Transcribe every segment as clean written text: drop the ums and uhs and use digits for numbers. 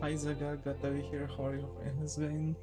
Hi Zaga, got over here, how are you? It has been.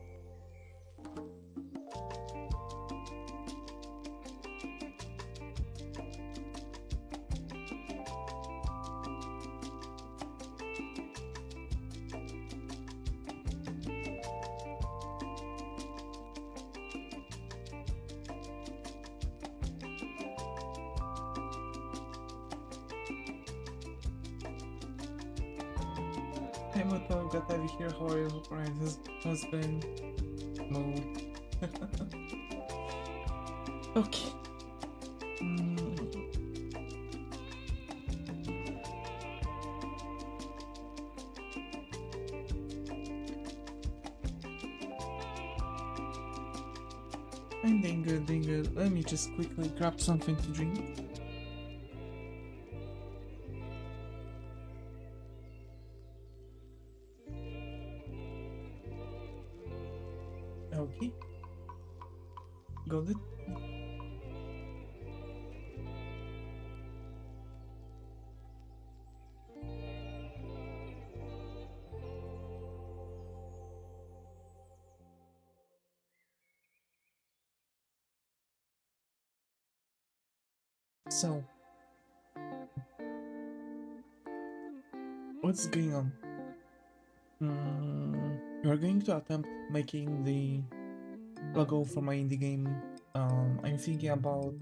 Hey Moto, got over here, how are you? Hope your has been. Mode. Okay. I'm doing good, doing good. Let me just quickly grab something to drink. Okay. Got it. So, what's going on? We're going to attempt making the logo for my indie game. I'm thinking about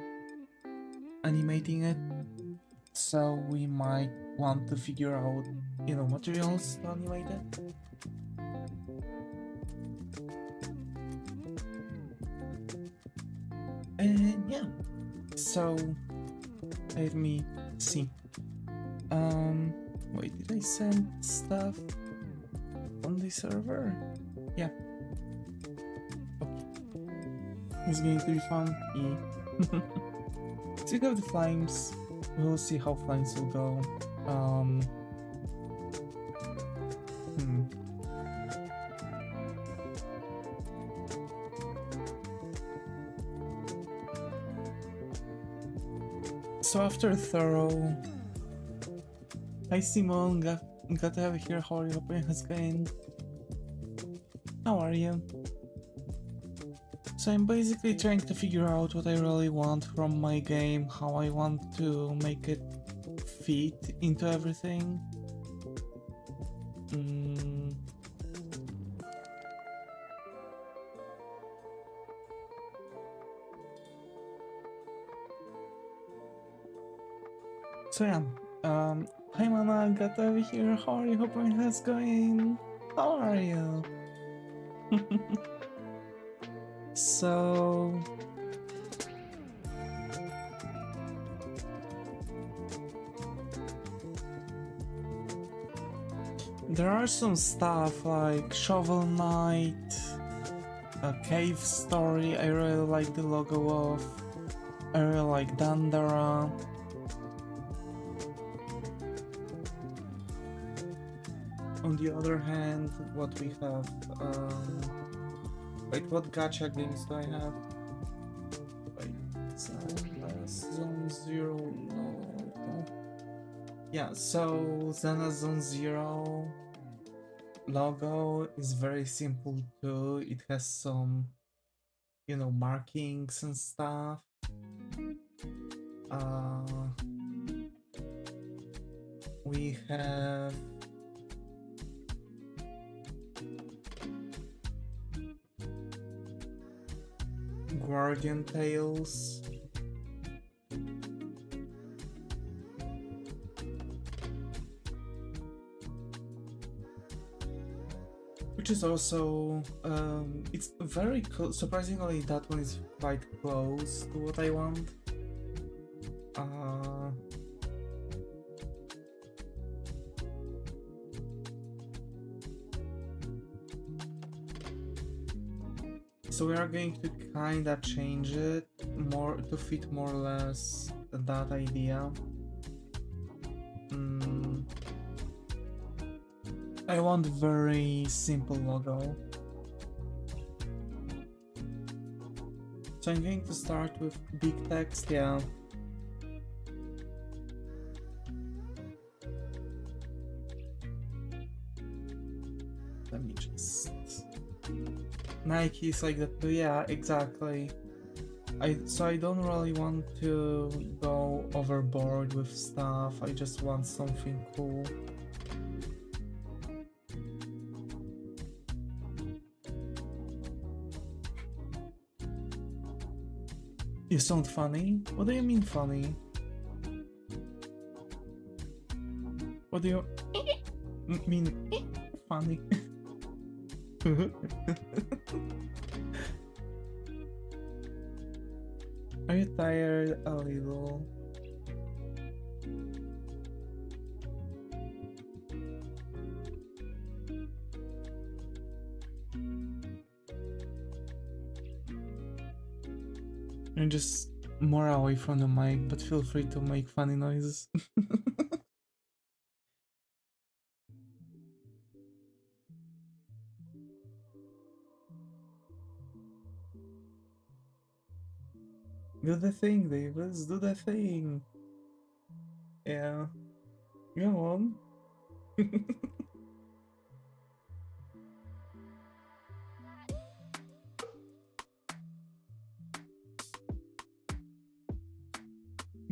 animating it, so we might want to figure out, materials to animate it. And yeah, so let me see. Wait, did I send stuff on the server? Yeah. Okay. It's going to be fun. Yeah. So we have the flames. We'll see how flames will go. So after thorough, hi Simone, got to have here. How are you? Hope it has been. How are you? So I'm basically trying to figure out what I really want from my game, how I want to make it fit into everything. So yeah, hi Mama, got over here. How are you? Hope it has going. How are you? So there are some stuff like Shovel Knight, a Cave Story. I really like the logo of. I really like Dandara. On the other hand, what we have, wait, what gacha games do I have? Wait, Zone Zero, no. Yeah, so Zena Zone Zero logo is very simple too. It has some, markings and stuff. We have Guardian Tales. Which is also, it's very surprisingly that one is quite close to what I want. So we are going to kinda change it more to fit more or less that idea. I want very simple logo. So I'm going to start with big text, yeah. let me just... Nike's like that, yeah, exactly. So I don't really want to go overboard with stuff, I just want something cool. You sound funny? What do you mean funny? What do you mean funny? Are you tired a little? You're just more away from the mic, but feel free to make funny noises. Do the thing, Davis, do the thing. Yeah. Go on.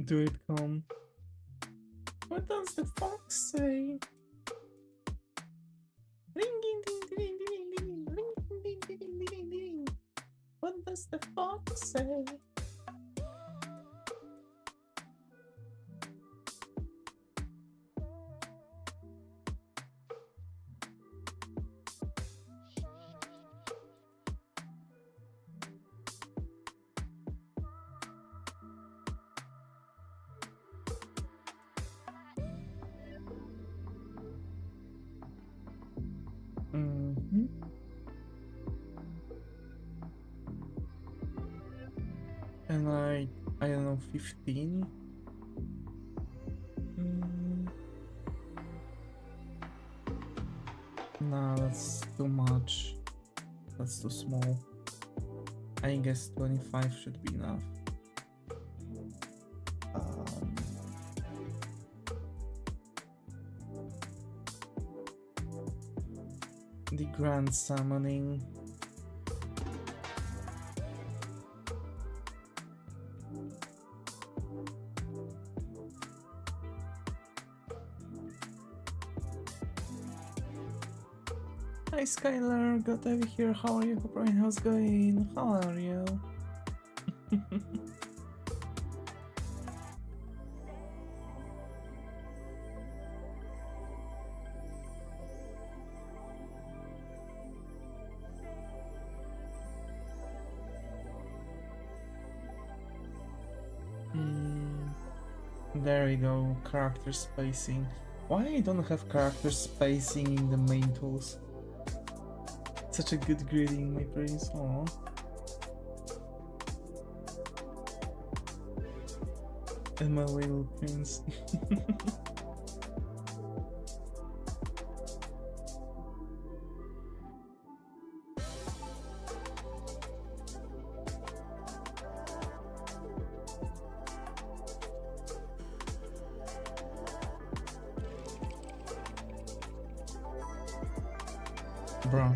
Do it, come. What does the fox say? Ring ding ding ding ding ding ring ding ding ding ding ding. What does the fox say? And like, I don't know, 15? Nah, that's too much. That's too small. I guess 25 should be enough. The Grand Summoning. Hi Skylar, good to have you here. How are you? Hope Ryan, how's it going? How are you? There we go, character spacing. Why I don't have character spacing in the main tools? Such a good greeting, my prince. Aww. And my little prince. Bro.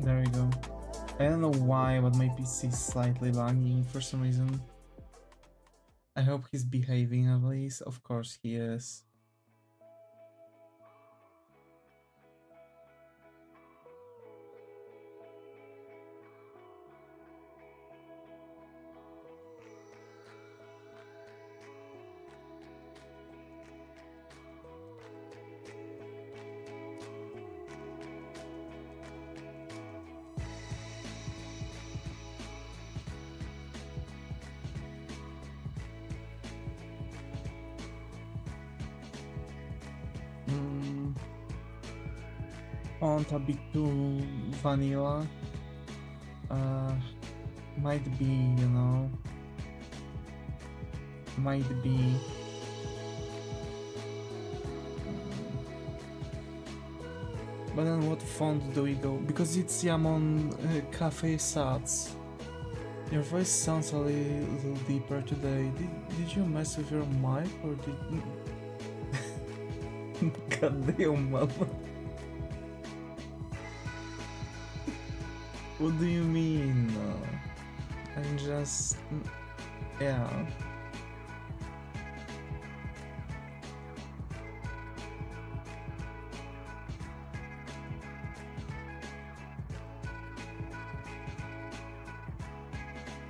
There we go. I don't know why, but my PC is slightly lagging for some reason. I hope he's behaving at least. Of course he is. Font a bit too vanilla. Might be, you know. Might be. But then what font do we go? Because it's Yamon Cafe Sats. Your voice sounds a little deeper today. Did you mess with your mic or did... Goddamn, mama. What do you mean? I'm just... yeah.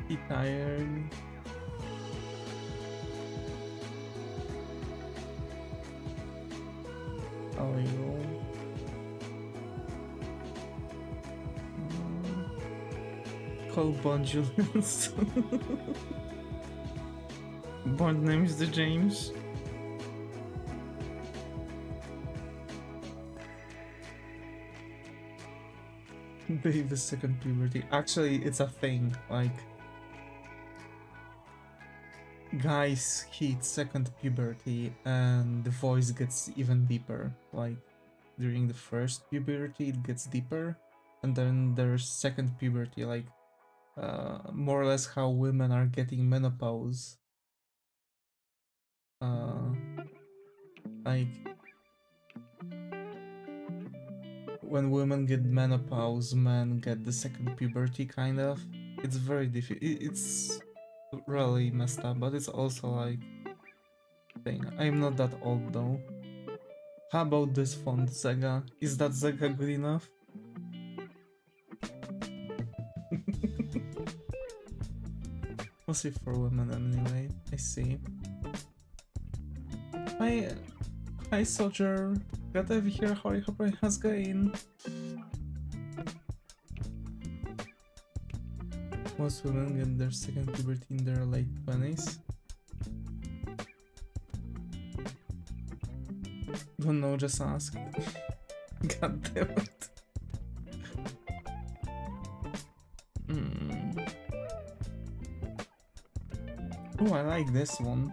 He tired. How are you? Call Bon Julius. Bond name is the James. Davis second puberty. Actually, it's a thing. Like, guys hit second puberty and the voice gets even deeper. Like, during the first puberty it gets deeper, and then there's second puberty, like more or less how women are getting menopause. Like, when women get menopause, men get the second puberty, kind of. It's very difficult. It's really messed up, but it's also like thing. I'm not that old though. How about this font, Zega? Is that Zega good enough? Mostly for women anyway. I see. Hi soldier. Glad to have you here. How are you? Hope how's going? Most women get their second puberty in their late 20s. Don't know, just ask. God damn it. Oh, I like this one.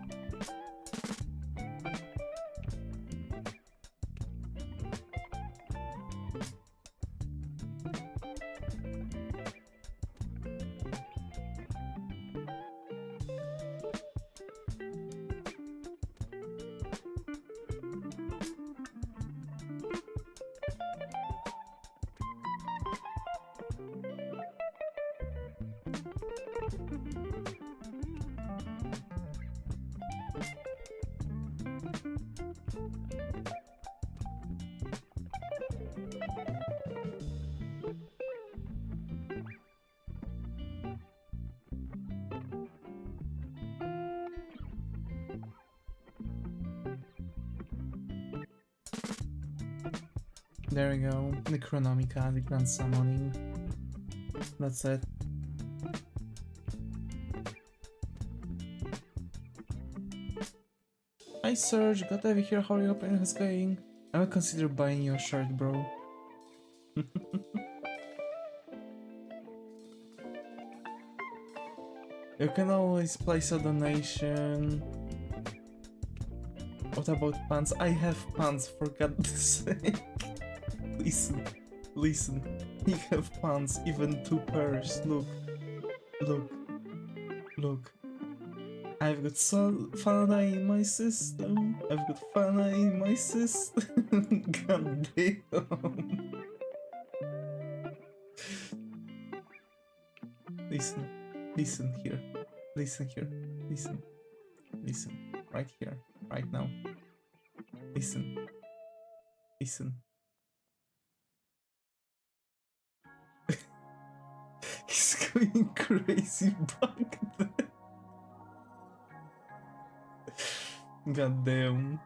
There we go. Necronomica, the Grand Summoning. That's it. Hi Serge, got to have you here. How are you? Hope it's going. I will consider buying your shirt, bro. You can always place a donation. What about pants? I have pants, for God's sake. Listen. You have pants, even 2 pairs. Look. I've got Fana in my system. I've got Fana in my system. God damn. Listen here. Listen. Right here. Right now. Listen. He's going crazy back there. God damn.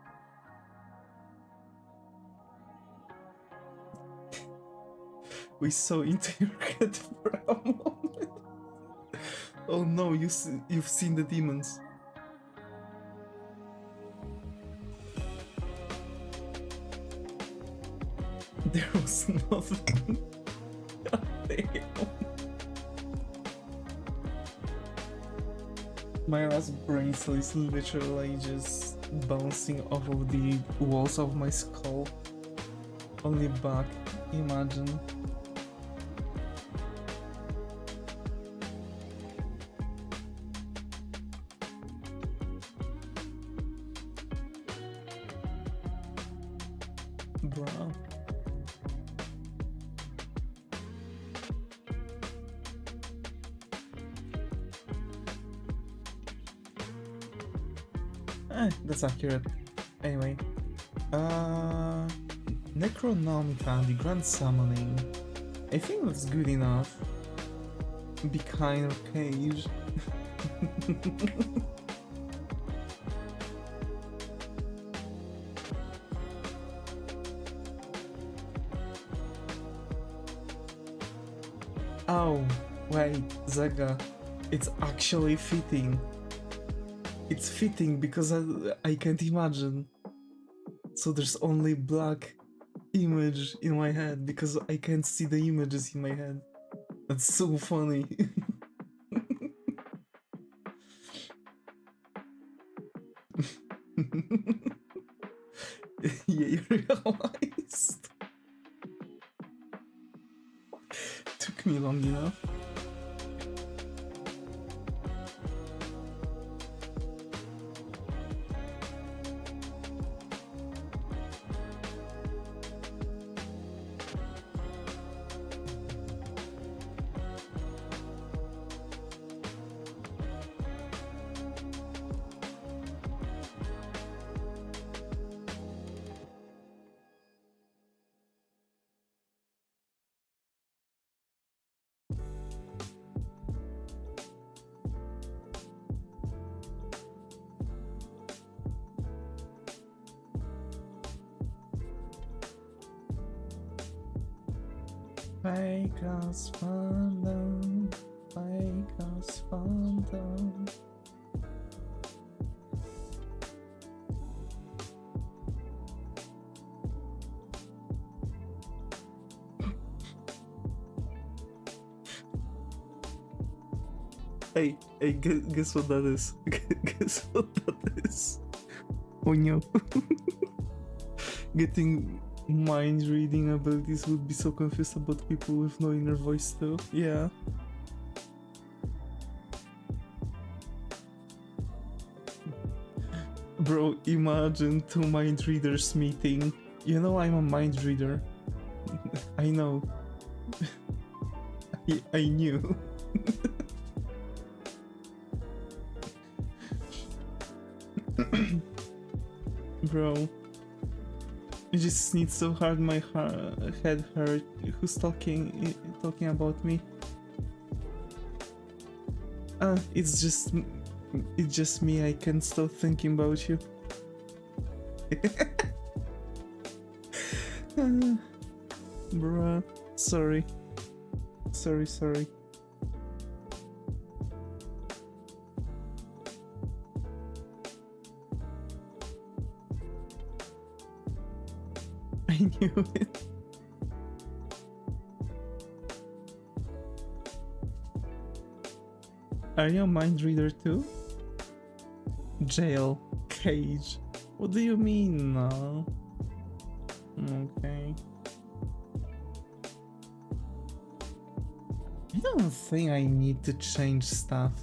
We saw into your head for a moment. Oh no, you've seen the demons. There was nothing. God damn. My last brain cell is literally just bouncing off of the walls of my skull. Only back. Imagine. Bro. That's accurate. Anyway. Necronomicon, the Grand Summoning. I think that's good enough. Be kind of cage. Oh, wait, Zaga. It's actually fitting. It's fitting because I can't imagine. So there's only black image in my head because I can't see the images in my head. That's so funny. Yeah, you realized. Took me long enough. Vegas Phantom, Vegas Phantom. Hey, guess what that is? Guess what that is? Oh no. Getting mind reading abilities would be so confused about people with no inner voice though. Yeah. Bro, imagine two mind readers meeting. You know I'm a mind reader. I know. I knew. Bro. It just needs so hard my head hurt. Who's talking about me? It's just me. I can't stop thinking about you. Bruh, sorry. Sorry. I knew it. Are you a mind reader too? Jail. Cage. What do you mean now? Okay. I don't think I need to change stuff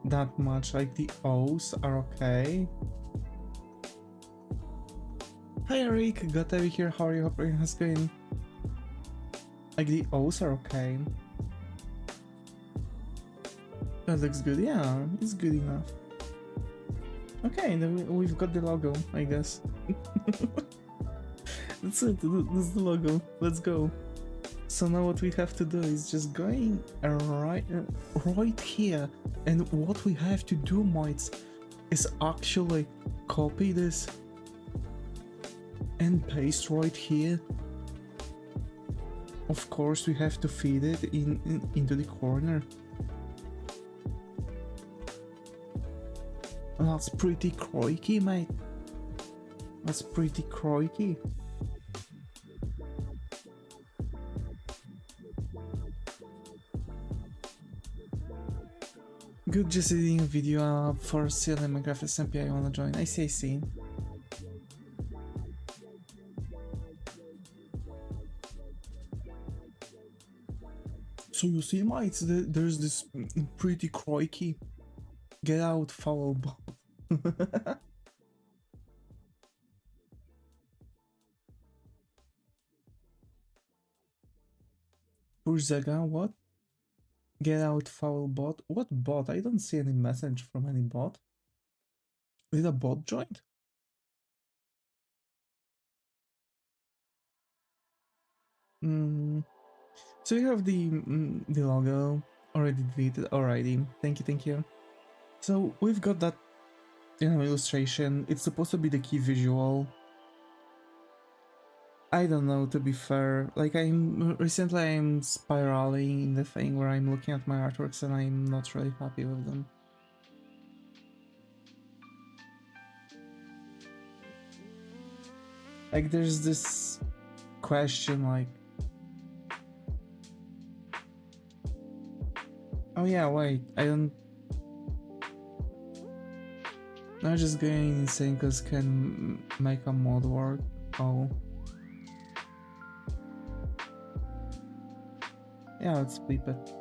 that much. Like the O's are okay. Hi Eric, got to be here. How are you? Hope everything's going. Like the O's are okay. That looks good. Yeah, it's good enough. Okay, then we've got the logo, I guess. That's it. That's the logo. Let's go. So now what we have to do is just going right here, and what we have to do, mates, is actually copy this and paste right here. Of course, we have to feed it into the corner. That's pretty crikey, mate. That's pretty crikey. Good, just editing a video for CL and Minecraft SMP. I wanna join. I see. So you see, mates, there's this pretty croaky get out foul bot. Urzaga, what? Get out foul bot? What bot? I don't see any message from any bot. Did a bot join? So you have the logo already deleted. Alrighty, thank you. So we've got that, you know, illustration. It's supposed to be the key visual. I don't know, to be fair. Like, recently I'm spiraling in the thing where I'm looking at my artworks and I'm not really happy with them. Like, there's this question, like, oh yeah, wait, I'm just going insane because can make a mod work. Oh. Yeah, let's bleep it.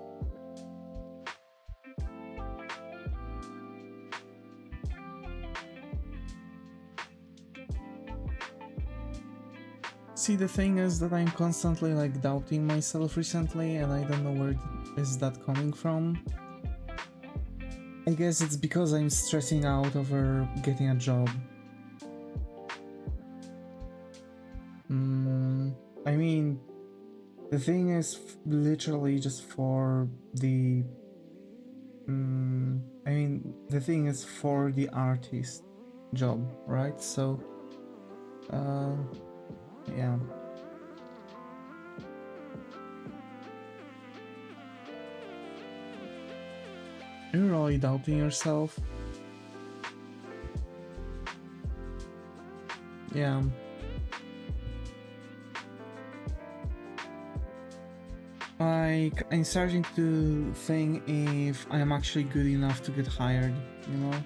See, the thing is that I'm constantly like doubting myself recently and I don't know where is that coming from. I guess it's because I'm stressing out over getting a job. I mean, the thing is literally just for the... I mean, the thing is for the artist job, right? So, yeah. You're really doubting yourself. Yeah. Like, I'm starting to think if I'm actually good enough to get hired, you know?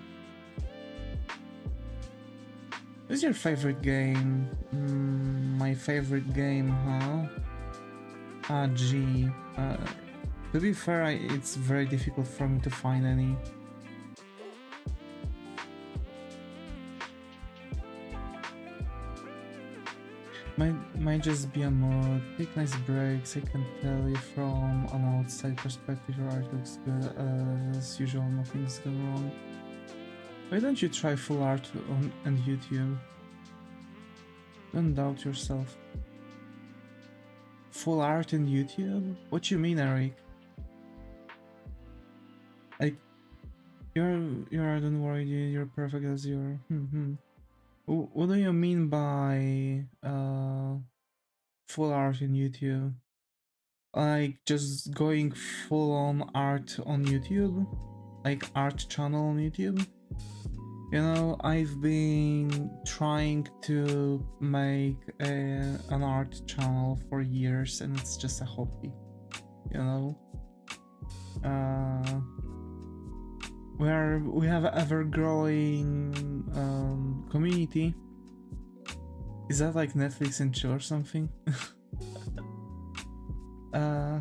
What's your favorite game? My favorite game, huh? To be fair, it's very difficult for me to find any. Might just be a mod. Take nice breaks. I can tell you from an outside perspective your art looks good. As usual, nothing's gone wrong. Why don't you try full art on YouTube? Don't doubt yourself. Full art in YouTube? What you mean, Eric? Like, don't worry, you're perfect as you are. What do you mean by full art in YouTube? Like just going full on art on YouTube? Like art channel on YouTube? You know, I've been trying to make an art channel for years and it's just a hobby, you know? We have an ever-growing community. Is that like Netflix and chill or something? Hi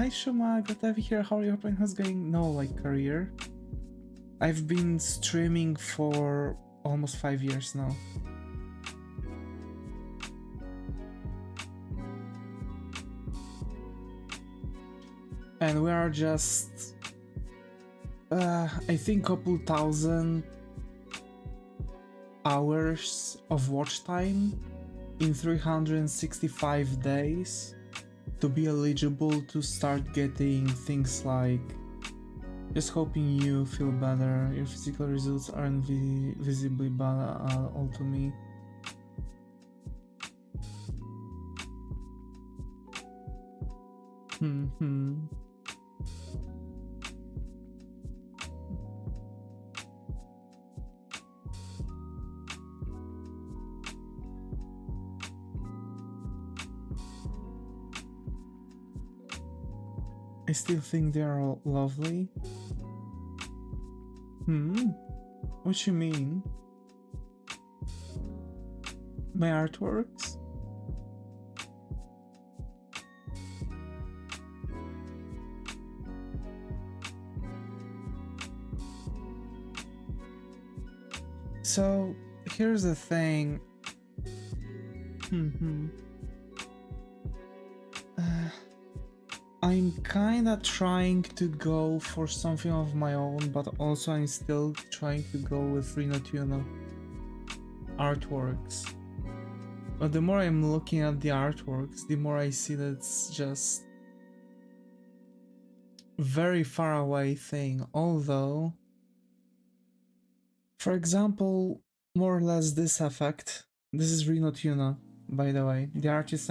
Shuma, good to have you here. How are you? Hoping how's going? No, like career. I've been streaming for almost 5 years now. And we are just I think couple thousand hours of watch time in 365 days to be eligible to start getting things like just hoping you feel better, your physical results aren't visibly bad all to me. I still think they are all lovely. What you mean? My artworks? So here's the thing. I'm kinda trying to go for something of my own, but also I'm still trying to go with Rinotuna artworks. But the more I'm looking at the artworks, the more I see that it's just very far away thing. Although, for example, more or less this effect. This is Rinotuna, by the way. The artist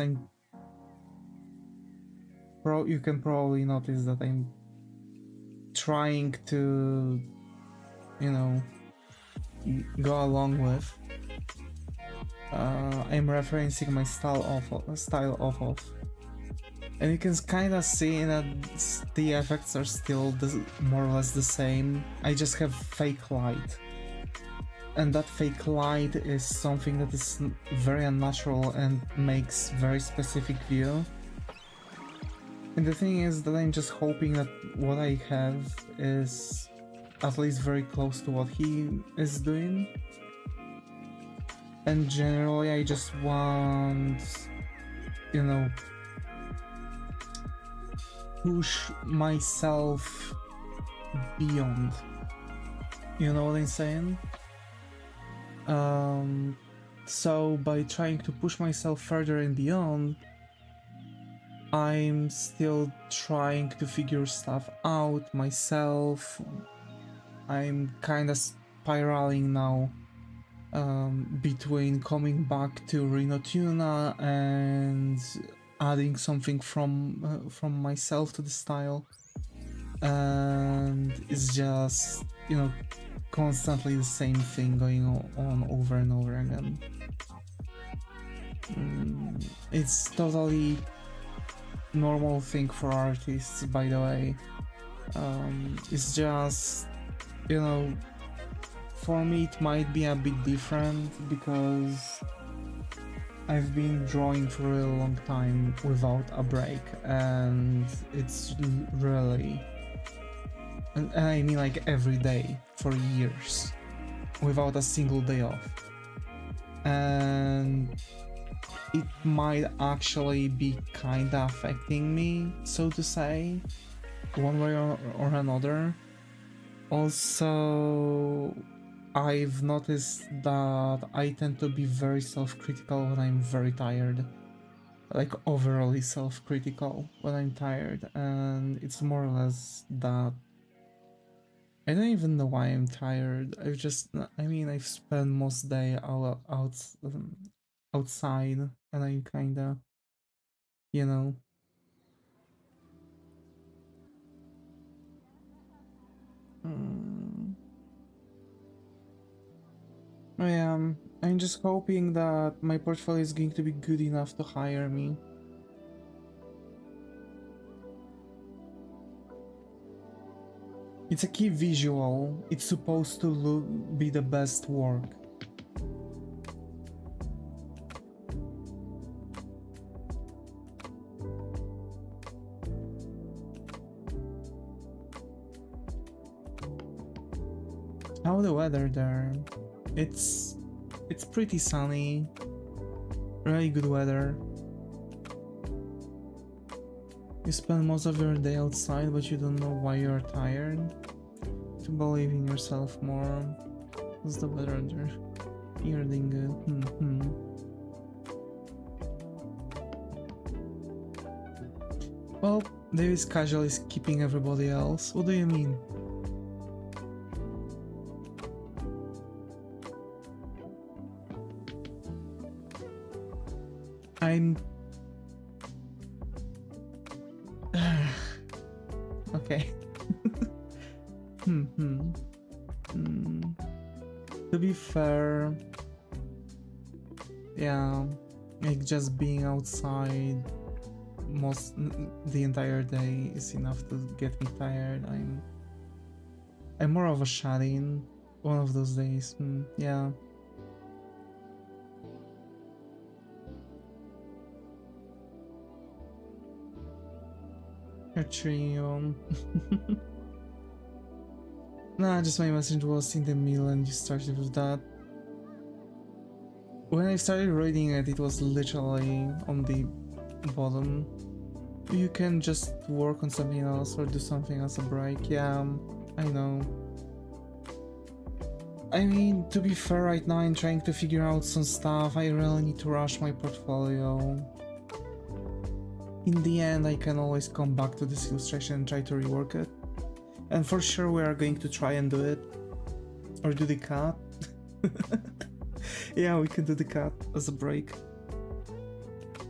you can probably notice that I'm trying to, you know, go along with. I'm referencing my style off of, and you can kind of see that the effects are still more or less the same. I just have fake light, and that fake light is something that is very unnatural and makes very specific view. And the thing is that I'm just hoping that what I have is at least very close to what he is doing. And generally I just want, you know, push myself beyond. You know what I'm saying? So by trying to push myself further and beyond, I'm still trying to figure stuff out myself. I'm kind of spiraling now between coming back to Rinotuna and adding something from myself to the style, and it's just, you know, constantly the same thing going on over and over again. It's totally normal thing for artists, by the way. It's just, you know, for me it might be a bit different because I've been drawing for a really long time without a break, and it's really, and I mean like every day for years without a single day off, and it might actually be kinda affecting me, so to say, one way or another. Also, I've noticed that I tend to be very self-critical when I'm very tired, like overly self-critical when I'm tired, and it's more or less that I don't even know why I'm tired. I've spent most day outside, and I'm kinda, you know, I'm just hoping that my portfolio is going to be good enough to hire me. It's a key visual. It's supposed to be the best work. How the weather there? It's pretty sunny. Really good weather. You spend most of your day outside, but you don't know why you're tired. To believe in yourself more. What's the weather there? You're doing good. Well, Davis casually skipping everybody else. What do you mean? I'm... okay. To be fair, yeah, like just being outside the entire day is enough to get me tired. I'm more of a shut-in one of those days. Yeah. Patreon. Nah, just my message was in the middle and you started with that. When I started reading it, it was literally on the bottom. You can just work on something else or do something as a break. Yeah, I know. I mean, to be fair, right now I'm trying to figure out some stuff. I really need to rush my portfolio. In the end, I can always come back to this illustration and try to rework it. And for sure we are going to try and do it. Or do the cut. Yeah, we can do the cut as a break.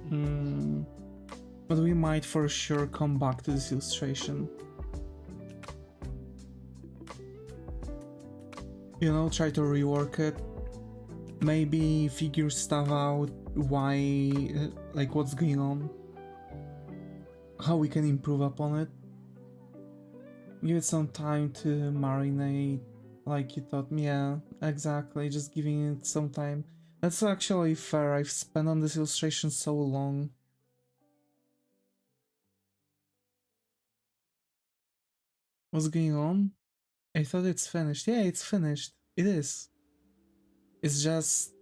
But we might for sure come back to this illustration. You know, try to rework it. Maybe figure stuff out, why, like what's going on. How we can improve upon it. Give it some time to marinate, like you taught me. Yeah, exactly, just giving it some time. That's actually fair. I've spent on this illustration so long. What's going on? I thought it's finished. Yeah, it's finished. It is. It's just...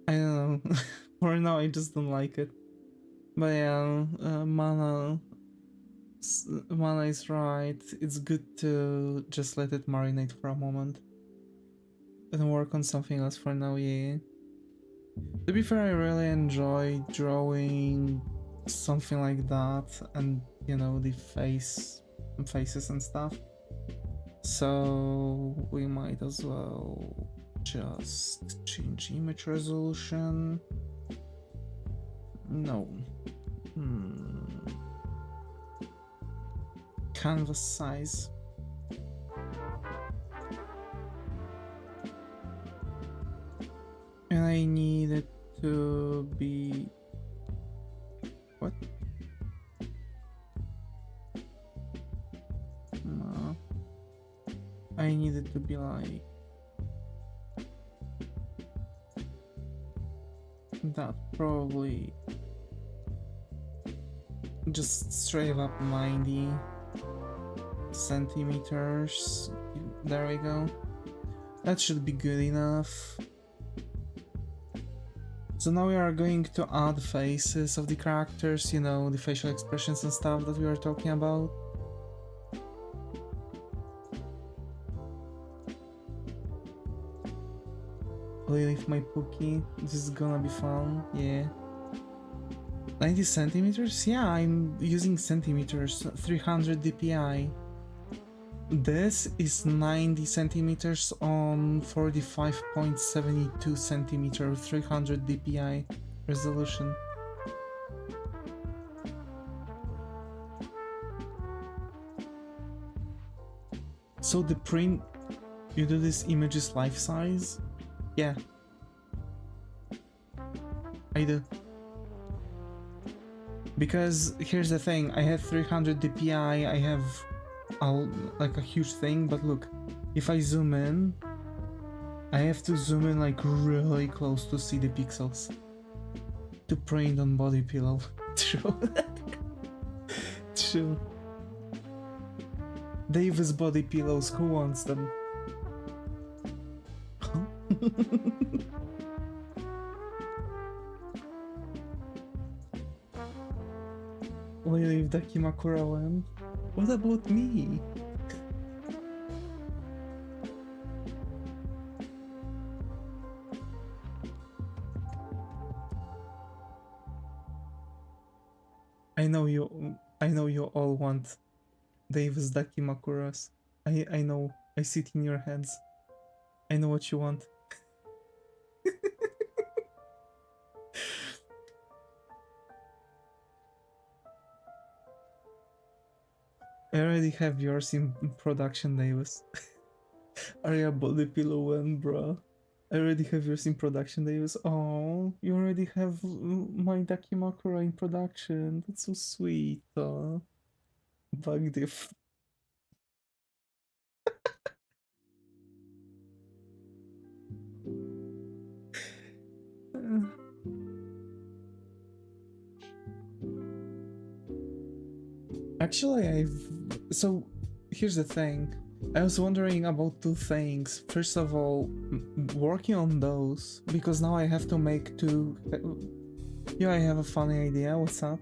I don't know. For now, I just don't like it. But yeah, mana is right. It's good to just let it marinate for a moment. And work on something else for now, yeah. To be fair, I really enjoy drawing something like that, and you know, the faces and stuff. So we might as well just change image resolution. No. Canvas size. And I need it to be... What? No. I need it to be like... that, probably... just straight up 90 centimeters. There we go. That should be good enough. So now we are going to add faces of the characters, you know, the facial expressions and stuff that we were talking about. Lilith, my Pookie, this is gonna be fun, yeah. 90 centimeters? Yeah, I'm using centimeters, 300 dpi. This is 90 centimeters on 45.72 centimeter, 300 dpi resolution. So the print, you do this images life size? Yeah. I do. Because here's the thing, I have 300 dpi, I have like a huge thing, but look, if I zoom in, I have to zoom in like really close to see the pixels. To print on body pillow. True. True. Davis body pillows, who wants them? Huh? Lily if Dakimakura went. What about me? I know you all want Davis Dakimakuras. I know, I see it in your heads. I know what you want. I already have yours in production, Davis. Aria body pillow one, bro. I already have yours in production, Davis. Oh, you already have my Dakimakura in production. That's so sweet. Bug diff. Actually, so here's the thing. I was wondering about two things. First of all, working on those, because now I have to make two... Yeah, I have a funny idea. What's up?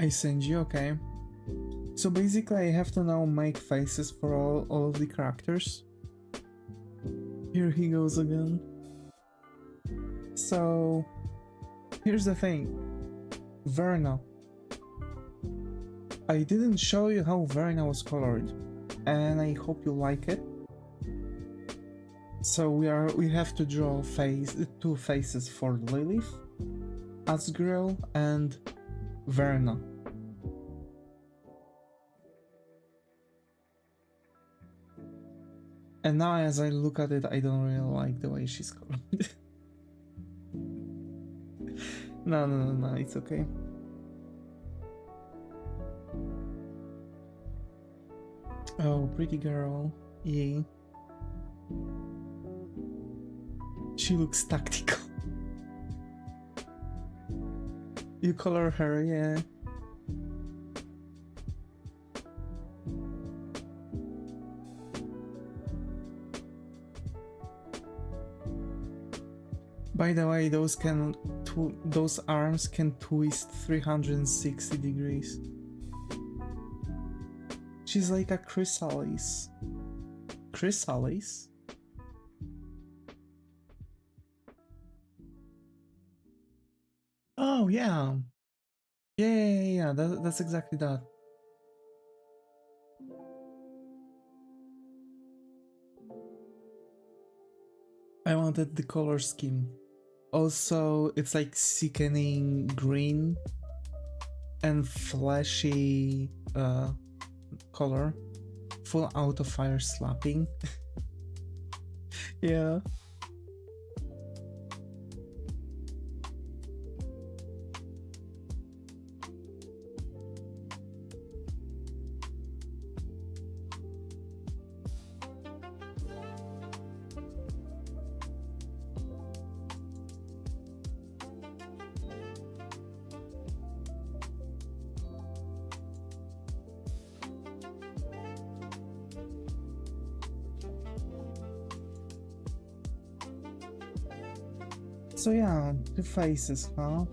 I send you, okay. So basically I have to now make faces for all of the characters. Here he goes again. So here's the thing. Verna. I didn't show you how Verna was colored, and I hope you like it. So we have to draw two faces for Lilith, Asgirl, and Verna. And now as I look at it, I don't really like the way she's colored. No, it's okay. Oh, pretty girl. Yay. She looks tactical. You color her, yeah. By the way, those arms can twist 360 degrees. She's like a chrysalis. Chrysalis? Oh yeah. Yeah. That's exactly that. I wanted the color scheme. Also, it's like sickening green and flashy color. Full auto fire slapping. Yeah. So yeah, two faces, huh?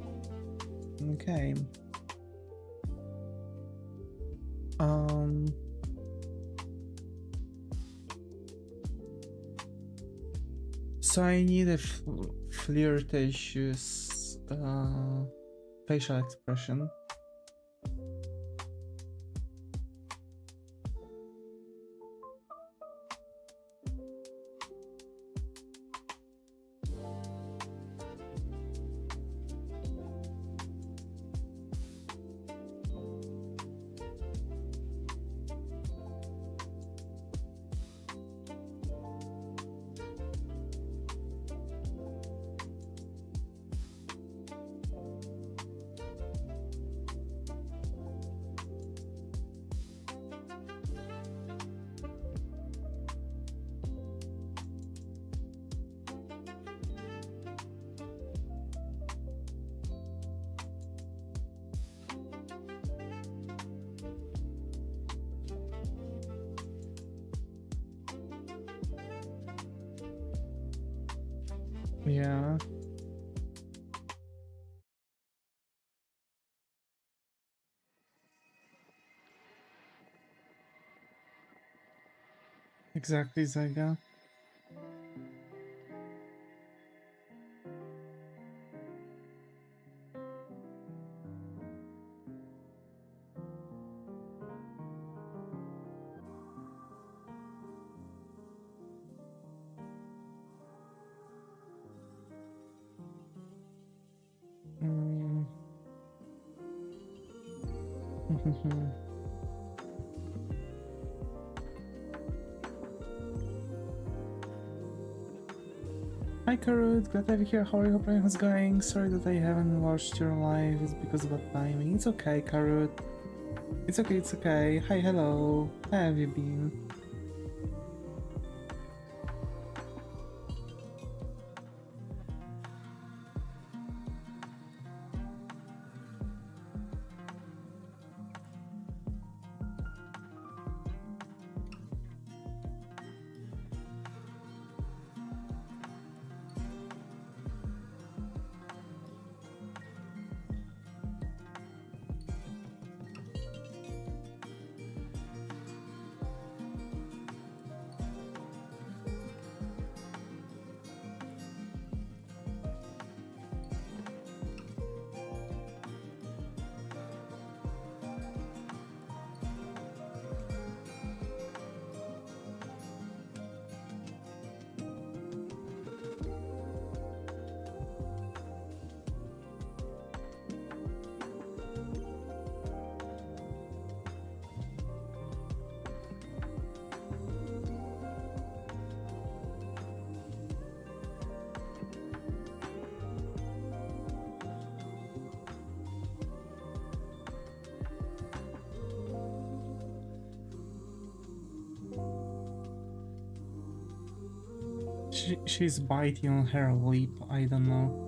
Okay. So I need a flirtatious facial expression. Yeah. Exactly, Zyga. Hi Karut, glad to have you here. How are you? Hope everything's going. Sorry that I haven't watched your live. It's because of bad timing. It's okay, Karut. It's okay. Hi, hello. How have you been? she's biting on her lip, I don't know.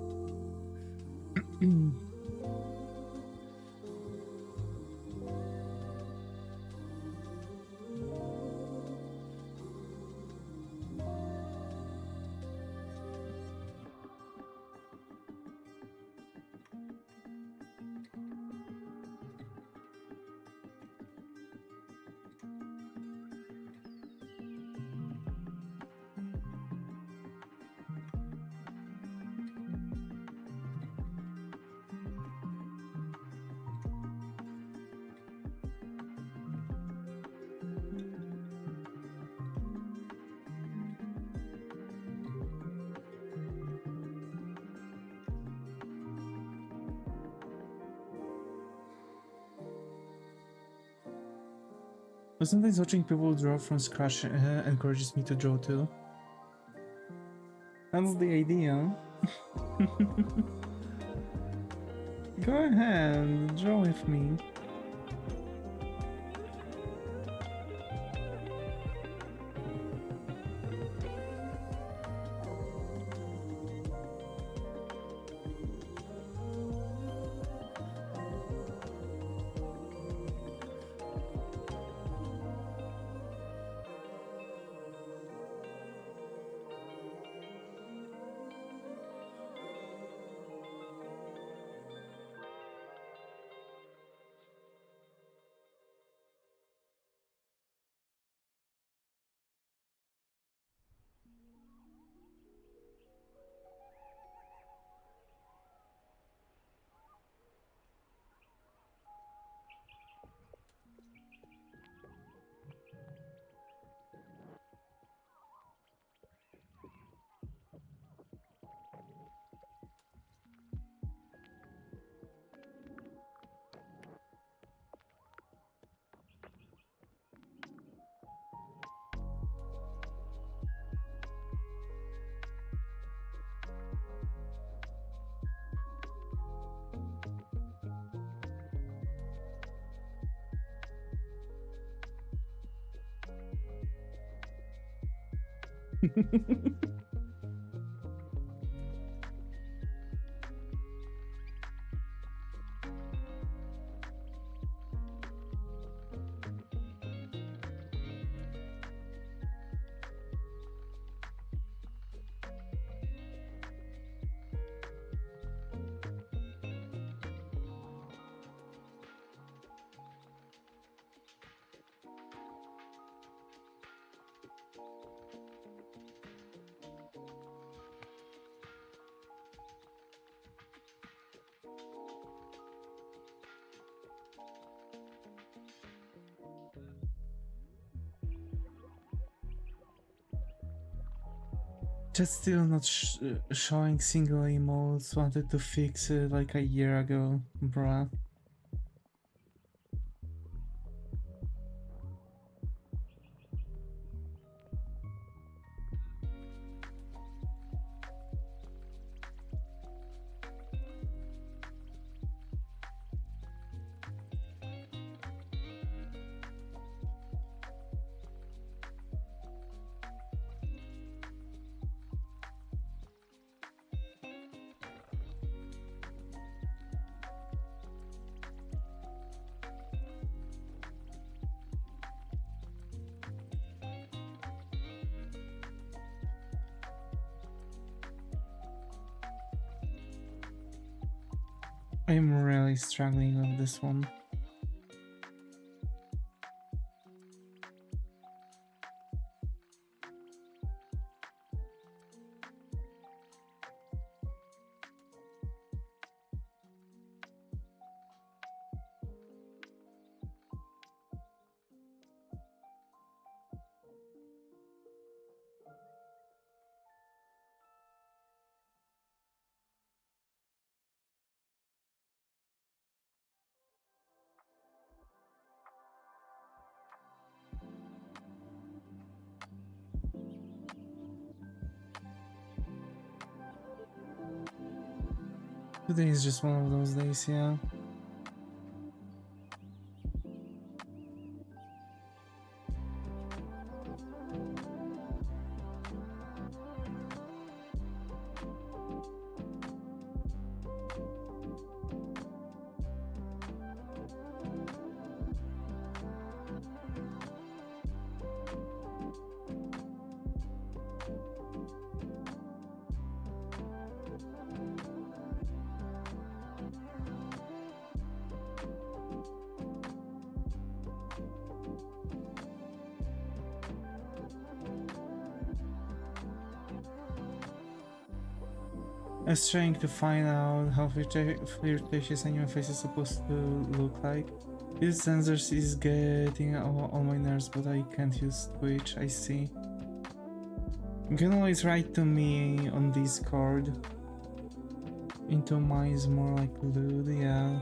But sometimes watching people draw from scratch encourages me to draw too. That's the idea. Go ahead, draw with me. Just still not showing single emotes. Wanted to fix it like a year ago, bruh. I'm really struggling with this one. Today is just one of those days, yeah. I was trying to find out how flirtatious anime face is supposed to look like. This sensors is getting all my nerves, but I can't use Twitch, I see. You can always write to me on Discord. Into mine is more like lewd, yeah.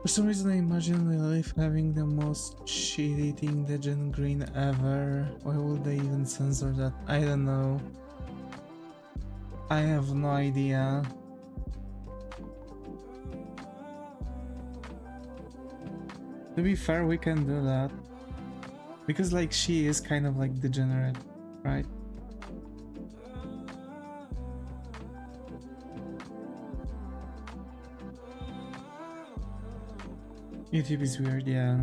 For some reason I imagine Lilith having the most shit-eating Degen green ever. Why would they even censor that? I don't know. I have no idea. To be fair, we can do that. Because like she is kind of like degenerate, right? YouTube is weird, yeah.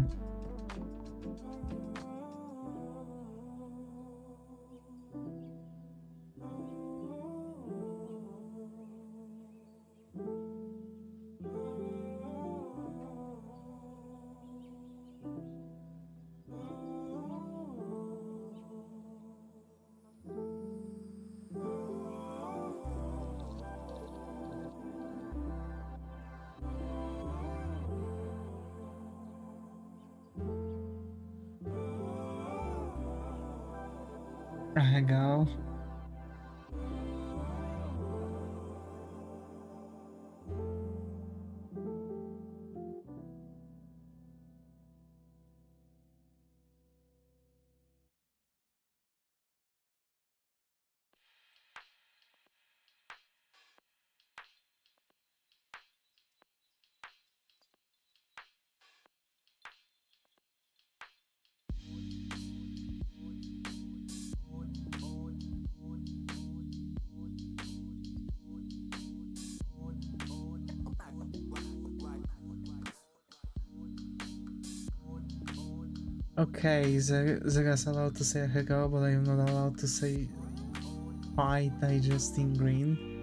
There you go. Okay, Zega's allowed to say Hegao, but I am not allowed to say Pie digesting green.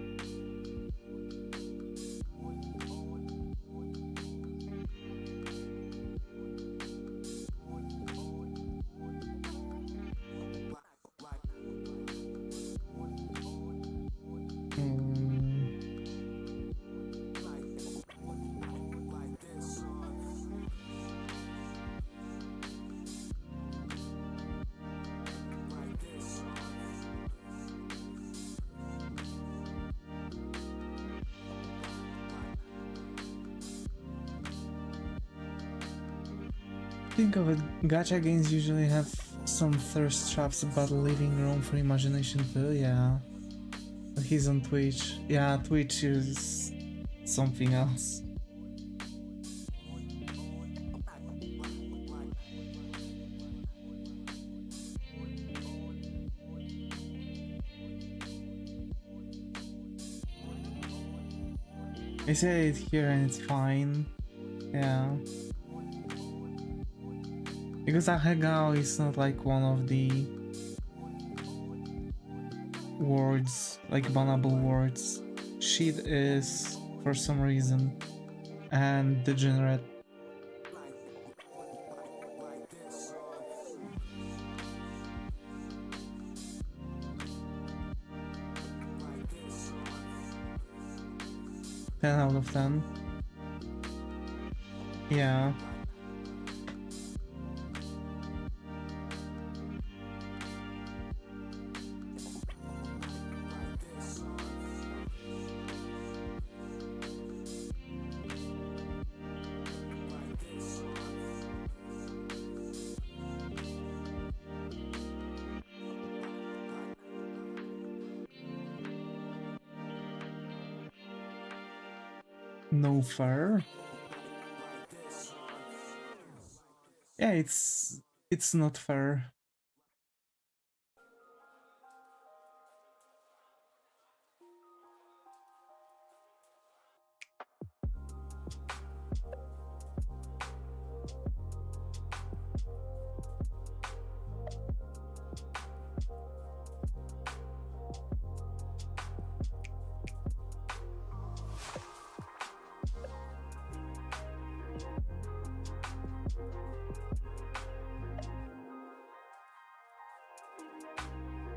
Think of it, gacha games usually have some thirst traps, but leaving room for imagination too, yeah. But he's on Twitch. Yeah, Twitch is something else. I say it here and it's fine. Yeah. Because Ahegao is not like one of the words, like bannable words. Shit is for some reason. And degenerate. Ten out of 10. Yeah. No fur. Yeah, it's not fair.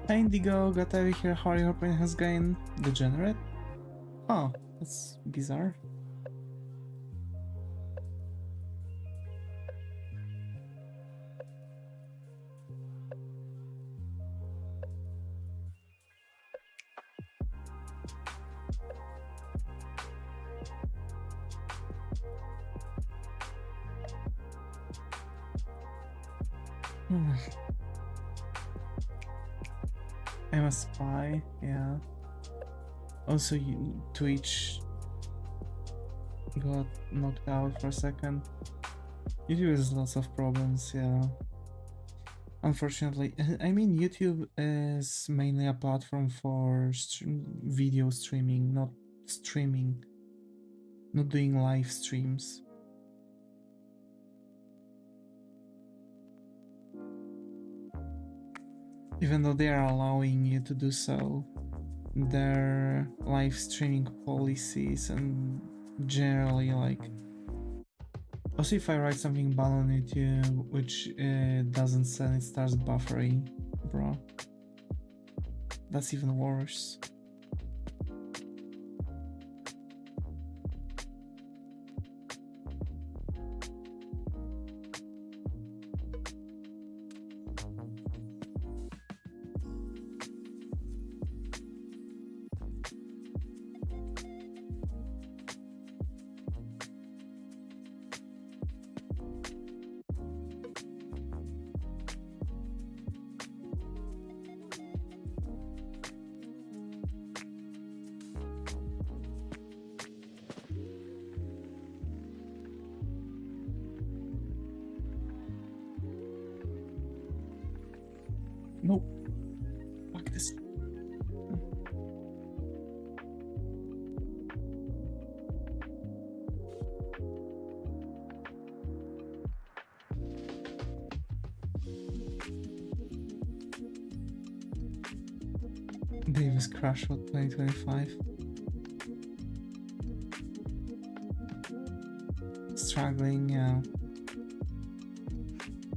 Hi Indigo, got over here, how your brain has gained degenerate? Oh, that's bizarre. I'm a spy, yeah. Also, Twitch got knocked out for a second. YouTube has lots of problems, yeah. Unfortunately, I mean, YouTube is mainly a platform for video streaming, not streaming, not doing live streams. Even though they are allowing you to do so, their live streaming policies and generally like. Also, if I write something bad on YouTube which doesn't send, it starts buffering, bro. That's even worse. Nope. Fuck this. Davis Crash Out 2025. Struggling, yeah.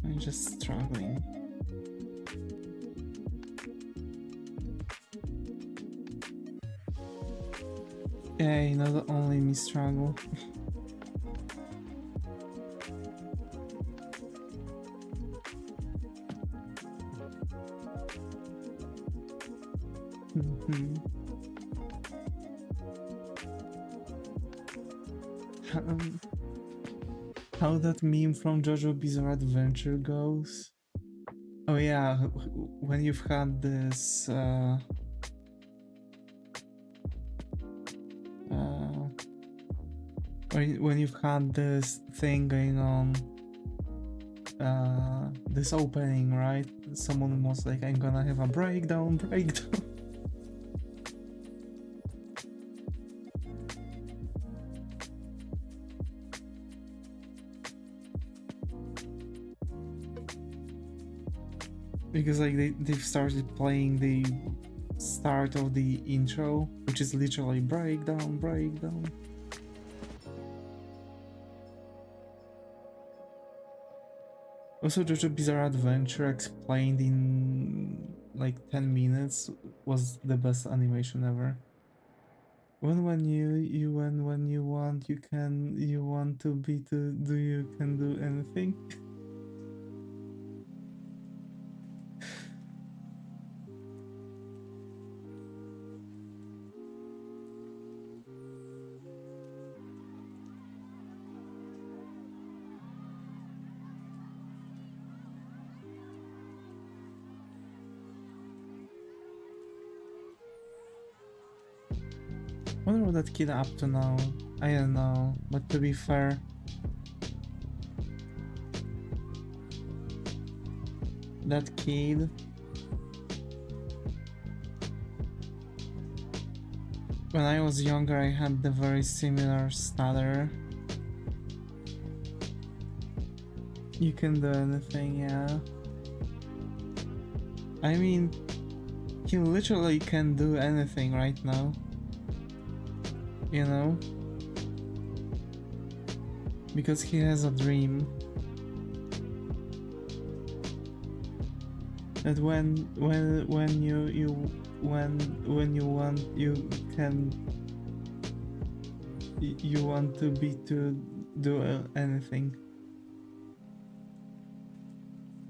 I'm just struggling. Hey, not only me struggle. How that meme from JoJo Bizarre Adventure goes? Oh yeah, when you've had this when you've had this thing going on, this opening, right? Someone was like, I'm gonna have a breakdown. Because like they've started playing the start of the intro, which is literally breakdown. Also, JoJo Bizarre Adventure explained in like 10 minutes was the best animation ever. When you want you want to be to do you can do anything. Wonder what that kid up to now. I don't know, but to be fair, that kid when I was younger I had the very similar stutter. You can do anything, yeah. I mean, he literally can do anything right now. You know? Because he has a dream. that when you want you want to be to do anything.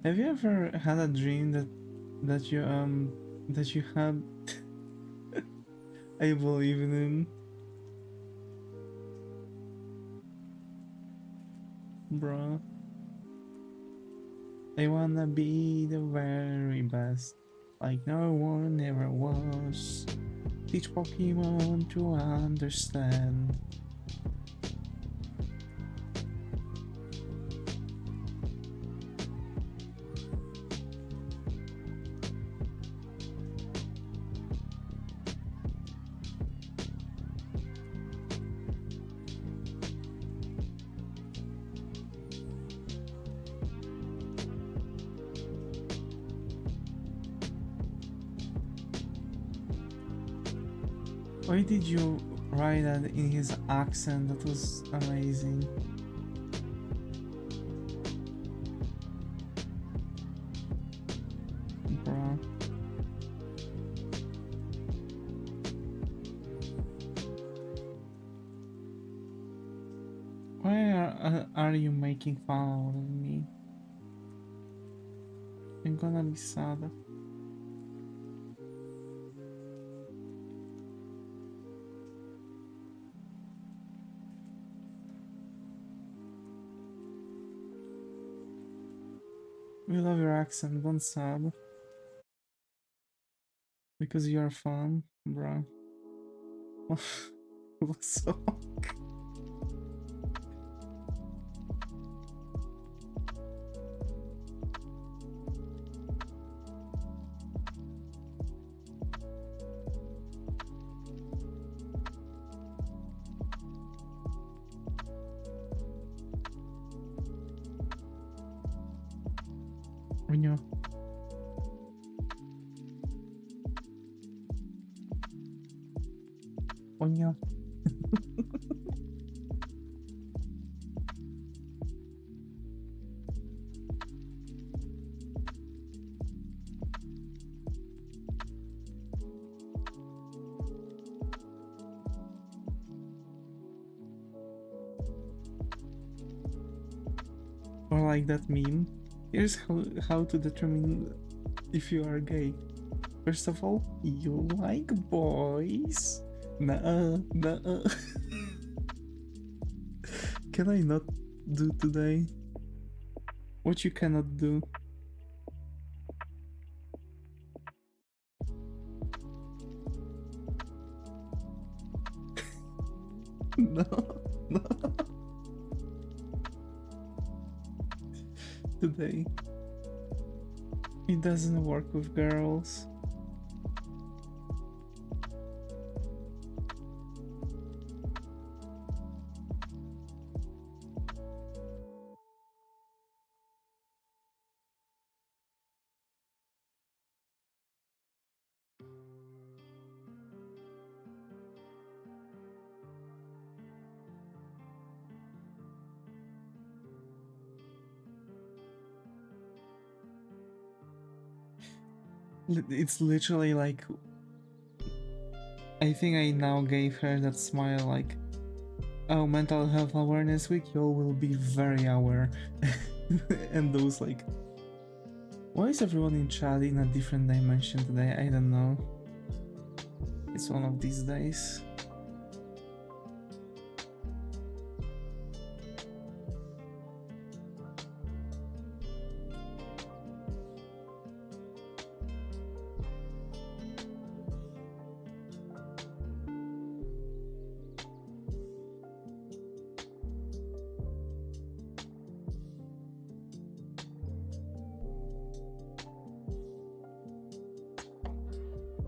Have you ever had a dream that you had I believe in him, bro? I wanna be the very best, like no one ever was. Teach Pokemon to understand. Why did you write that in his accent? That was amazing. Bro. Why are you making fun of me? I'm gonna be sad. We love your accent, don't sad. Because you're fun, bro. What's up? Huion. Huion. Or like that meme. Here's how to determine if you are gay. First of all, you like boys. Nah. Can I not do today? What you cannot do? No. Today. It doesn't work with girls. It's literally like, I think I now gave her that smile like, oh, Mental Health Awareness Week, y'all will be very aware. And those like, why is everyone in chat in a different dimension today? I don't know. It's one of these days.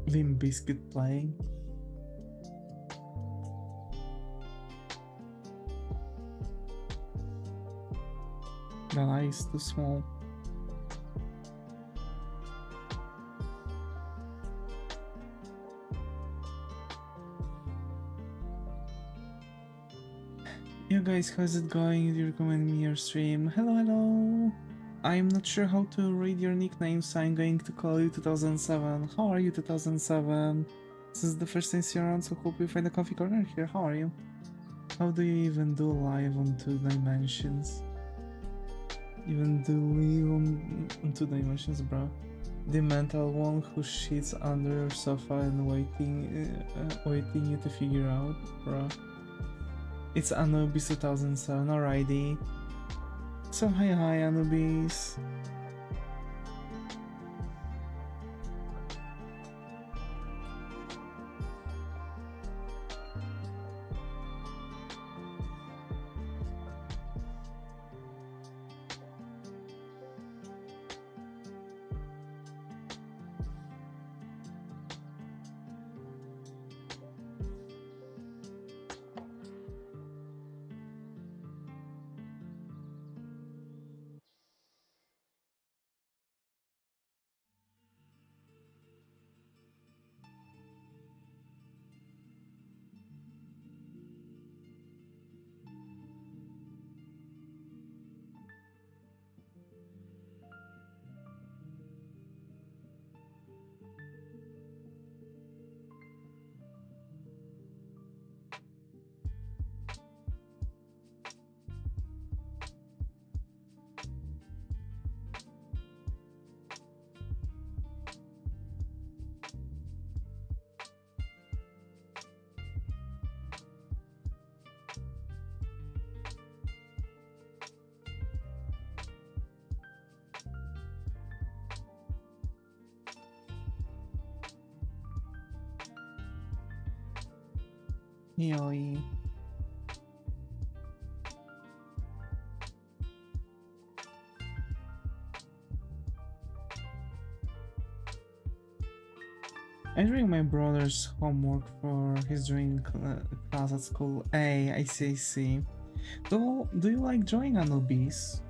Limp Bizkit playing. The eye is too small. You guys, how's it going? Do you recommend me your stream? Hello. I'm not sure how to read your nickname, so I'm going to call you 2007. How are you, 2007? This is the first time you're on, so hope you find a coffee corner here. How are you? How do you even do live on 2 dimensions? Even do live on 2 dimensions, bro? The mental one who shits under your sofa and waiting you to figure out, bro. It's Anubis 2007, alrighty. So hi Anubis. Yoi. I'm doing my brother's homework for his drawing class at school. Hey, I see, I see. Do you like drawing, Anubis?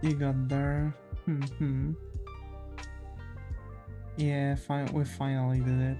You got there. Yeah, we finally did it.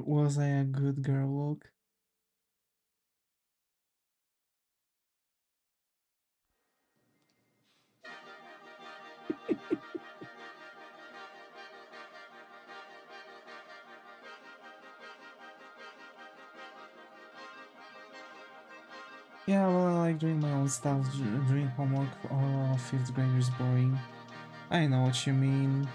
Was I a good girl, look? Yeah, well, I like doing my own stuff. Doing homework or 5th graders boring. I know what you mean.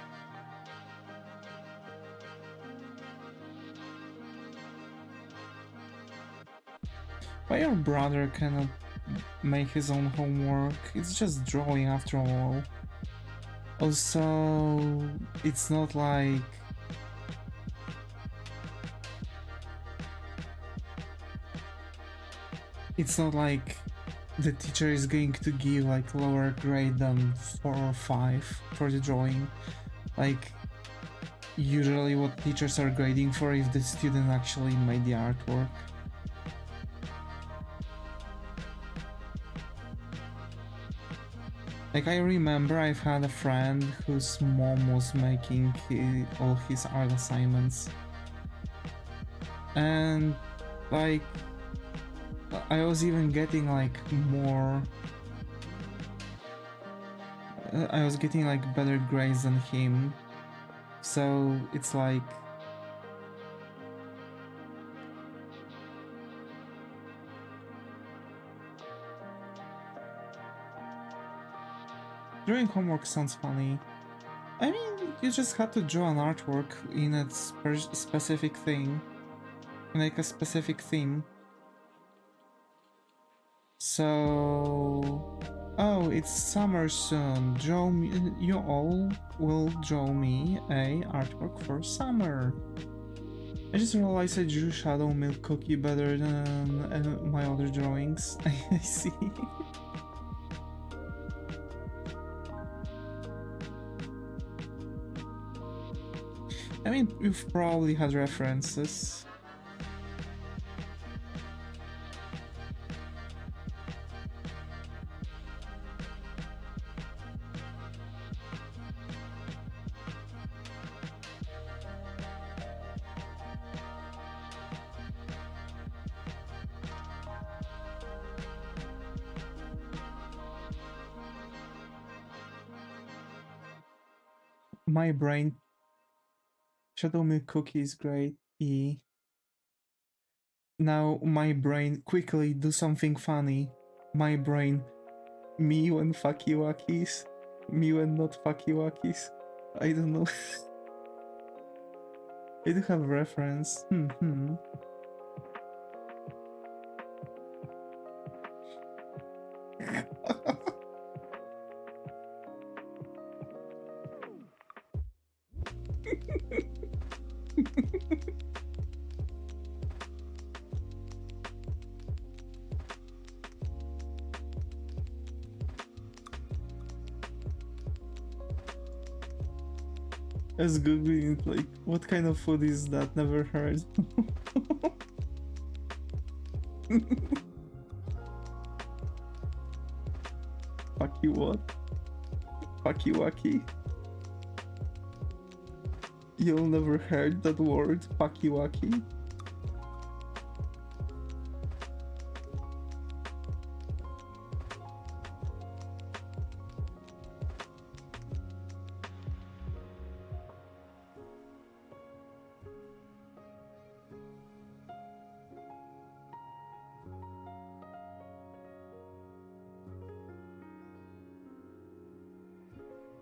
Why your brother cannot make his own homework? It's just drawing after all. Also, it's not like... It's not like the teacher is going to give like lower grade than 4 or 5 for the drawing. Like, usually what teachers are grading for if the student actually made the artwork. Like, I remember I've had a friend whose mom was making all his art assignments. And, like, I was even getting, like, more... I was getting, like, better grades than him. So, it's like... Doing homework sounds funny. I mean, you just had to draw an artwork in a specific thing, like a specific theme. So, oh, it's summer soon. Draw me. You all will draw me a artwork for summer. I just realized I drew Shadow Milk Cookie better than my other drawings. I see. I mean, you've probably had references. My brain. Shadow Milk Cookie is great. E. Now my brain, quickly do something funny. My brain, me when fucky wackies, me when not fucky wackies. I don't know. I do have a reference. I was googling it, like, what kind of food is that? Never heard. Fucky what? Fucky wacky? You'll never heard that word, fucky wacky?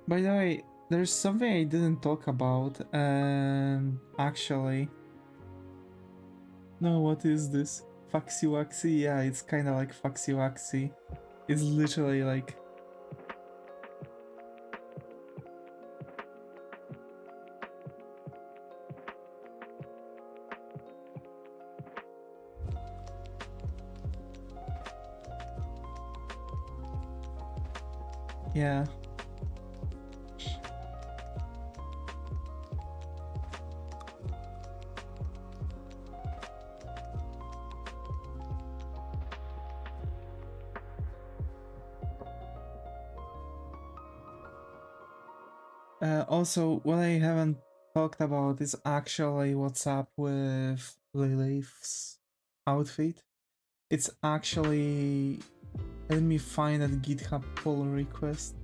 By the way, there's something I didn't talk about, and actually... No, what is this? Foxy Waxy? Yeah, it's kinda like Foxy Waxy. It's literally like... Yeah. Also, what I haven't talked about is actually what's up with Lilith's outfit. It's actually... Let me find that GitHub pull request.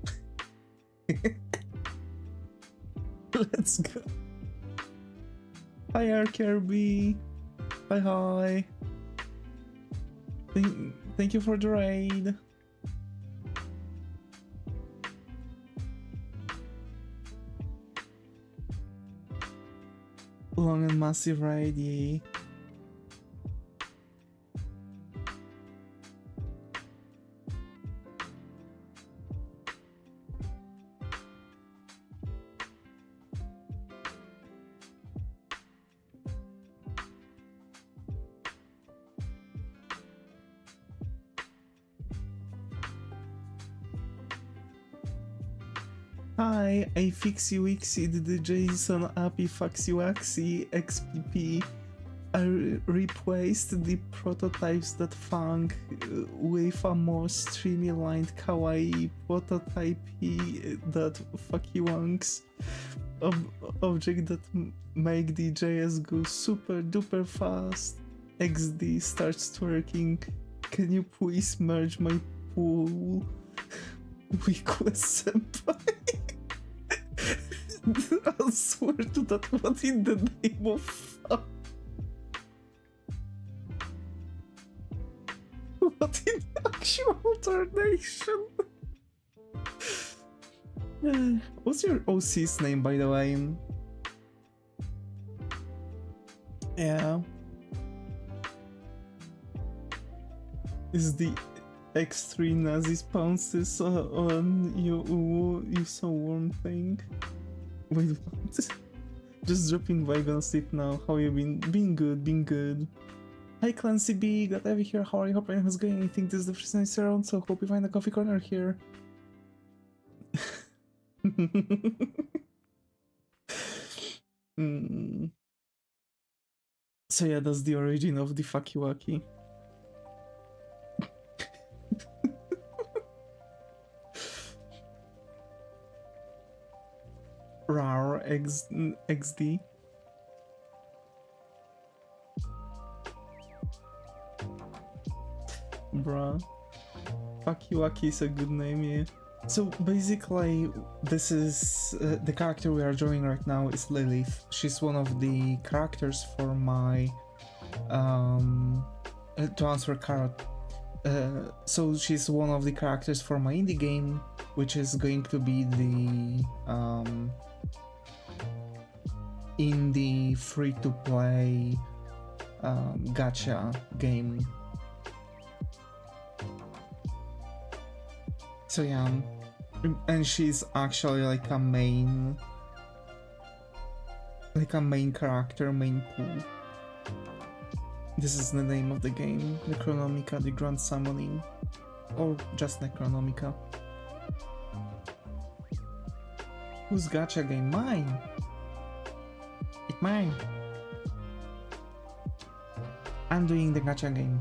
Let's go. Hi RKRB. Hi hi. Thank you for the raid. Long and massive raid, yeah. Hi, I fixy wixied the JSON API foxy waxy XPP. I replaced the prototypes that fang with a more streamlined kawaii prototype that fucky wanks object that make the JS go super duper fast. XD starts twerking. Can you please merge my pool? Request senpai. I'll swear to that, what in the name of fuck? What in the actual alternation? What's your OC's name, by the way? Yeah. Is the X3 Nazi pounces on you so warm thing? Wait, what? Just dropping vibe on sleep now. How you been? Been good, been good. Hi Clancy B, glad to have you here. How are you? Hope everything's going. I think this is the first night around, so hope you find a coffee corner here. mm. So yeah, that's the origin of the Fakiwaki. Rar XD. Bruh. Fakiwaki is a good name, yeah. So basically, this is the character we are drawing right now is Lilith. She's one of the characters for my to answer Carrot. So she's one of the characters for my indie game, which is going to be the indie free-to-play gacha game. So yeah, and she's actually like a main character, main pool. This is the name of the game, Necronomica, the Grand Summoning, or just Necronomica. Whose gacha game? Mine! It's mine! I'm doing the gacha game.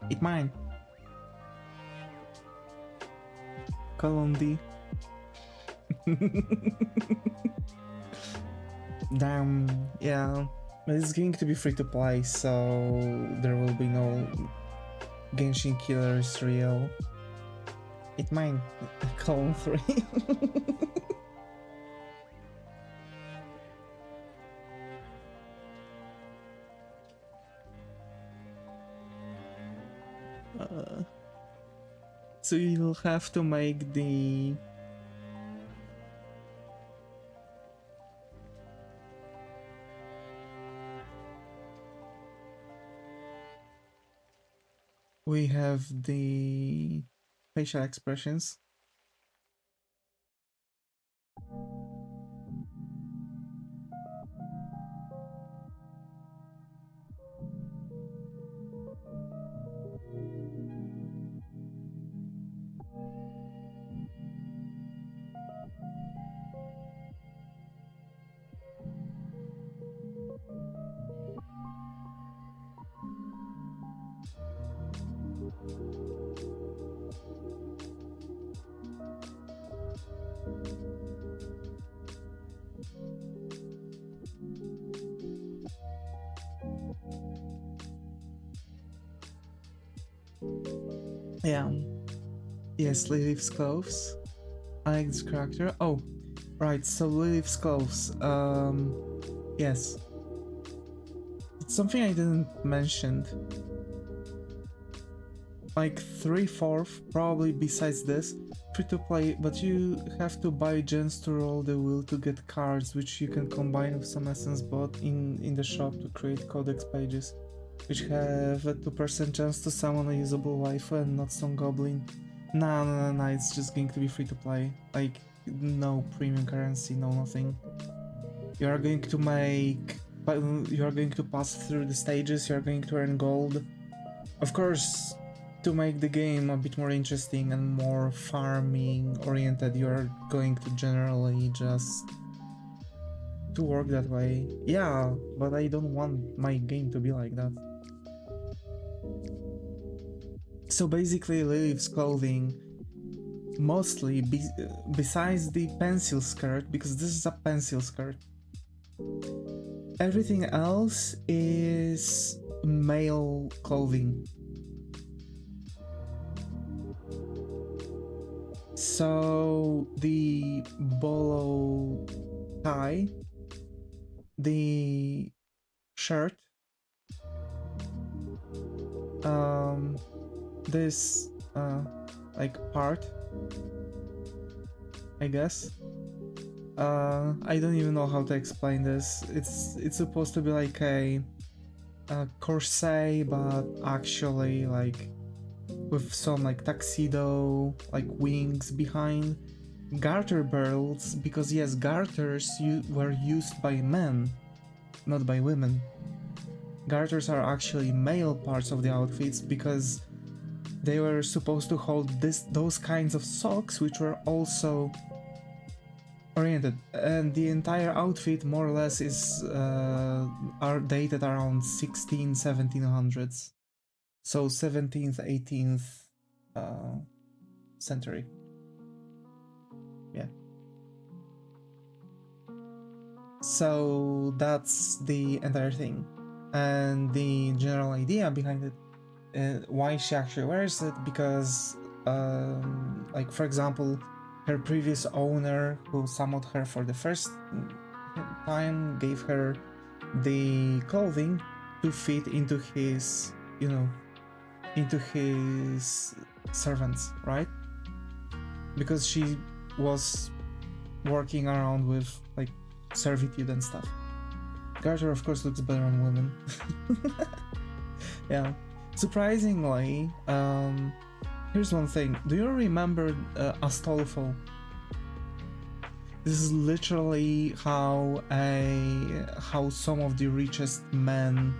It's mine! Colondi. Damn, yeah. But it's going to be free to play, so there will be no Genshin Killers real. It's mine. Column 3. So you'll have to make the... We have the facial expressions. Yeah. Yes, Lilith's clothes. I like this character. Oh, right, so Lilith's clothes. Yes. It's something I didn't mention. Like 3/4, probably besides this, free to play, but you have to buy gens to roll the wheel to get cards, which you can combine with some essence bot in the shop to create codex pages, which have a 2% chance to summon a usable waifu and not some goblin. No, it's just going to be free to play. Like, no premium currency, no nothing. You are going to make... You are going to pass through the stages, you are going to earn gold. Of course, to make the game a bit more interesting and more farming oriented, you are going to generally just to work that way. Yeah, but I don't want my game to be like that. So basically Lilith's clothing, mostly besides the pencil skirt, because this is a pencil skirt, everything else is male clothing. So the bolo tie, the shirt, this like part, I guess. I don't even know how to explain this. It's supposed to be like a corset, but actually like with some like tuxedo, like wings behind, garter belts, because yes, garters were used by men, not by women. Garters are actually male parts of the outfits because they were supposed to hold those kinds of socks, which were also oriented, and the entire outfit more or less is are dated around 1700s, so 17th 18th century. Yeah, so that's the entire thing, and the general idea behind it, why she actually wears it, because like for example, her previous owner who summoned her for the first time gave her the clothing to fit into his, you know, into his servants, right? Because she was working around with like servitude and stuff. Garter of course looks better on women. Yeah, surprisingly, here's one thing. Do you remember Astolfo? This is literally how some of the richest men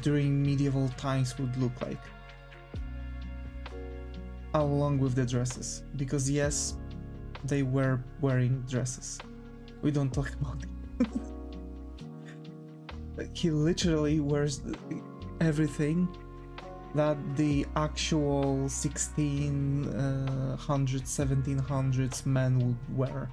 during medieval times would look like, along with the dresses, because yes, they were wearing dresses. We don't talk about it. He literally wears everything that the actual 1600s, 1700s men would wear,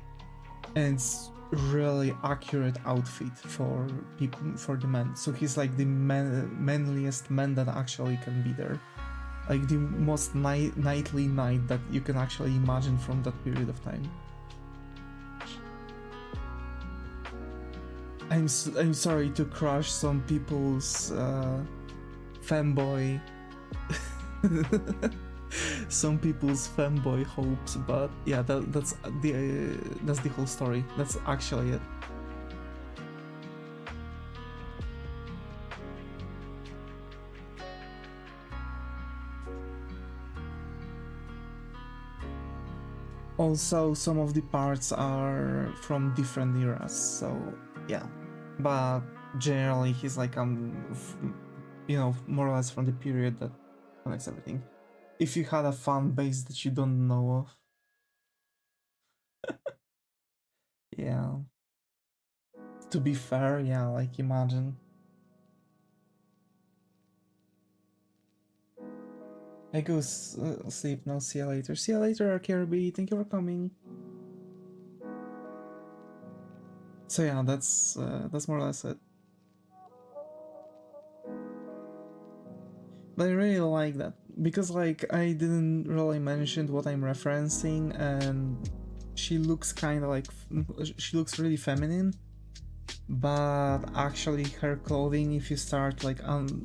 and it's really accurate outfit for people, for the men. So he's like the manliest man that actually can be there, like the most knightly knight that you can actually imagine from that period of time. I'm sorry to crush some people's fanboy some people's fanboy hopes, but yeah, that's the whole story. That's actually it. Also, some of the parts are from different eras, so yeah, but generally he's like you know, more or less from the period that connects everything. If you had a fan base that you don't know of. Yeah, to be fair, yeah, like imagine. I go sleep now, see you later. See you later, Kirby, thank you for coming. So yeah, that's more or less it. But I really like that, because like I didn't really mention what I'm referencing, and she looks kind of like, she looks really feminine, but actually her clothing, if you start like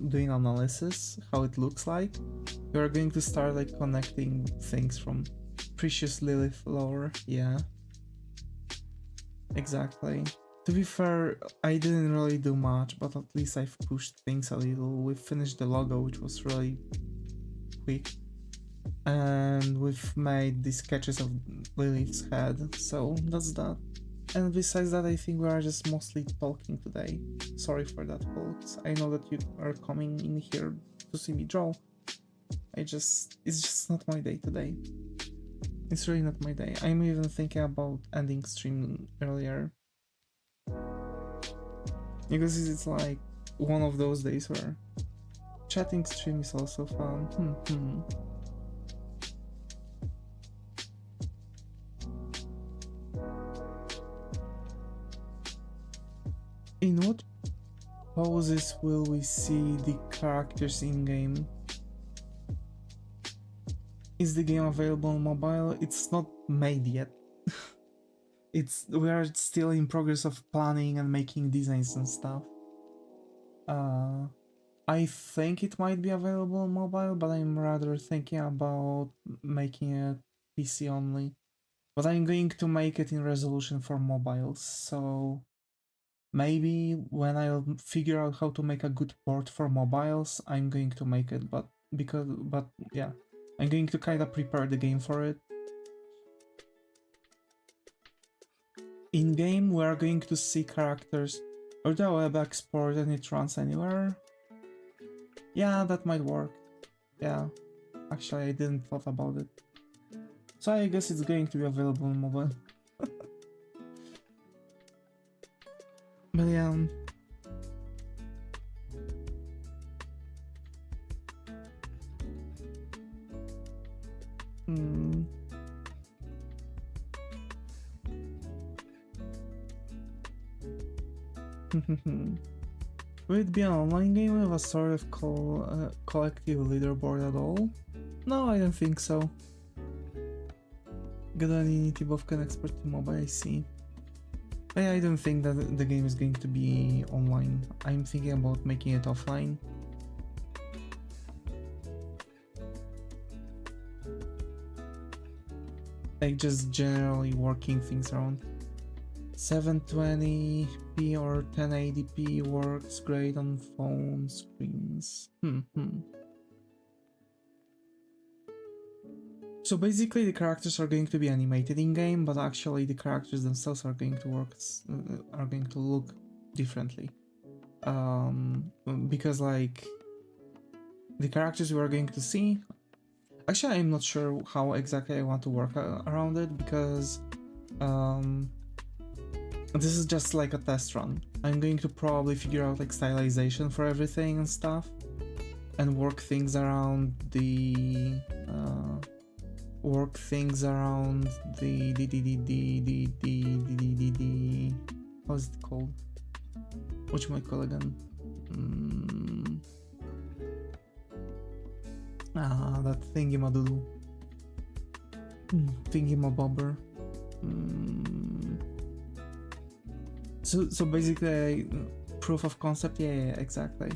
doing analysis how it looks like, you're going to start like connecting things from Precious Lilith lore. Yeah, exactly. To be fair, I didn't really do much, but at least I've pushed things a little. We finished the logo, which was really quick, and we've made the sketches of Lilith's head, so that's that. And besides that, I think we are just mostly talking today. Sorry for that, folks. I know that you are coming in here to see me draw. It's just not my day today. It's really not my day. I'm even thinking about ending stream earlier, because it's like one of those days where chatting stream is also fun. In what poses will we see the characters in game? Is the game available on mobile? It's not made yet. We are still in progress of planning and making designs and stuff. I think it might be available on mobile, but I'm rather thinking about making it PC only. but I'm going to make it in resolution for mobiles, so maybe when I'll figure out how to make a good port for mobiles, I'm going to make it, but yeah, I'm going to kind of prepare the game for it. In game, we are going to see characters or the web export and it runs anywhere. Yeah, that might work. Yeah, actually I didn't thought about it. So I guess it's going to be available on mobile. But yeah. Hmm. Will it be an online game with a sort of collective leaderboard at all? No, I don't think so. Unity both can export to mobile, I see. I don't think that the game is going to be online. I'm thinking about making it offline. Like just generally working things around. 720p or 1080p works great on phone screens. So basically the characters are going to be animated in game, but actually the characters themselves are going to look differently. Because like the characters we are going to see, actually I'm not sure how exactly I want to work around it, because this is just like a test run. I'm going to probably figure out like stylization for everything and stuff, and work things around the how's it called? Whatchamacallit? That thingy-madoodle. Thingy-mabobber. So basically, proof of concept, yeah, exactly.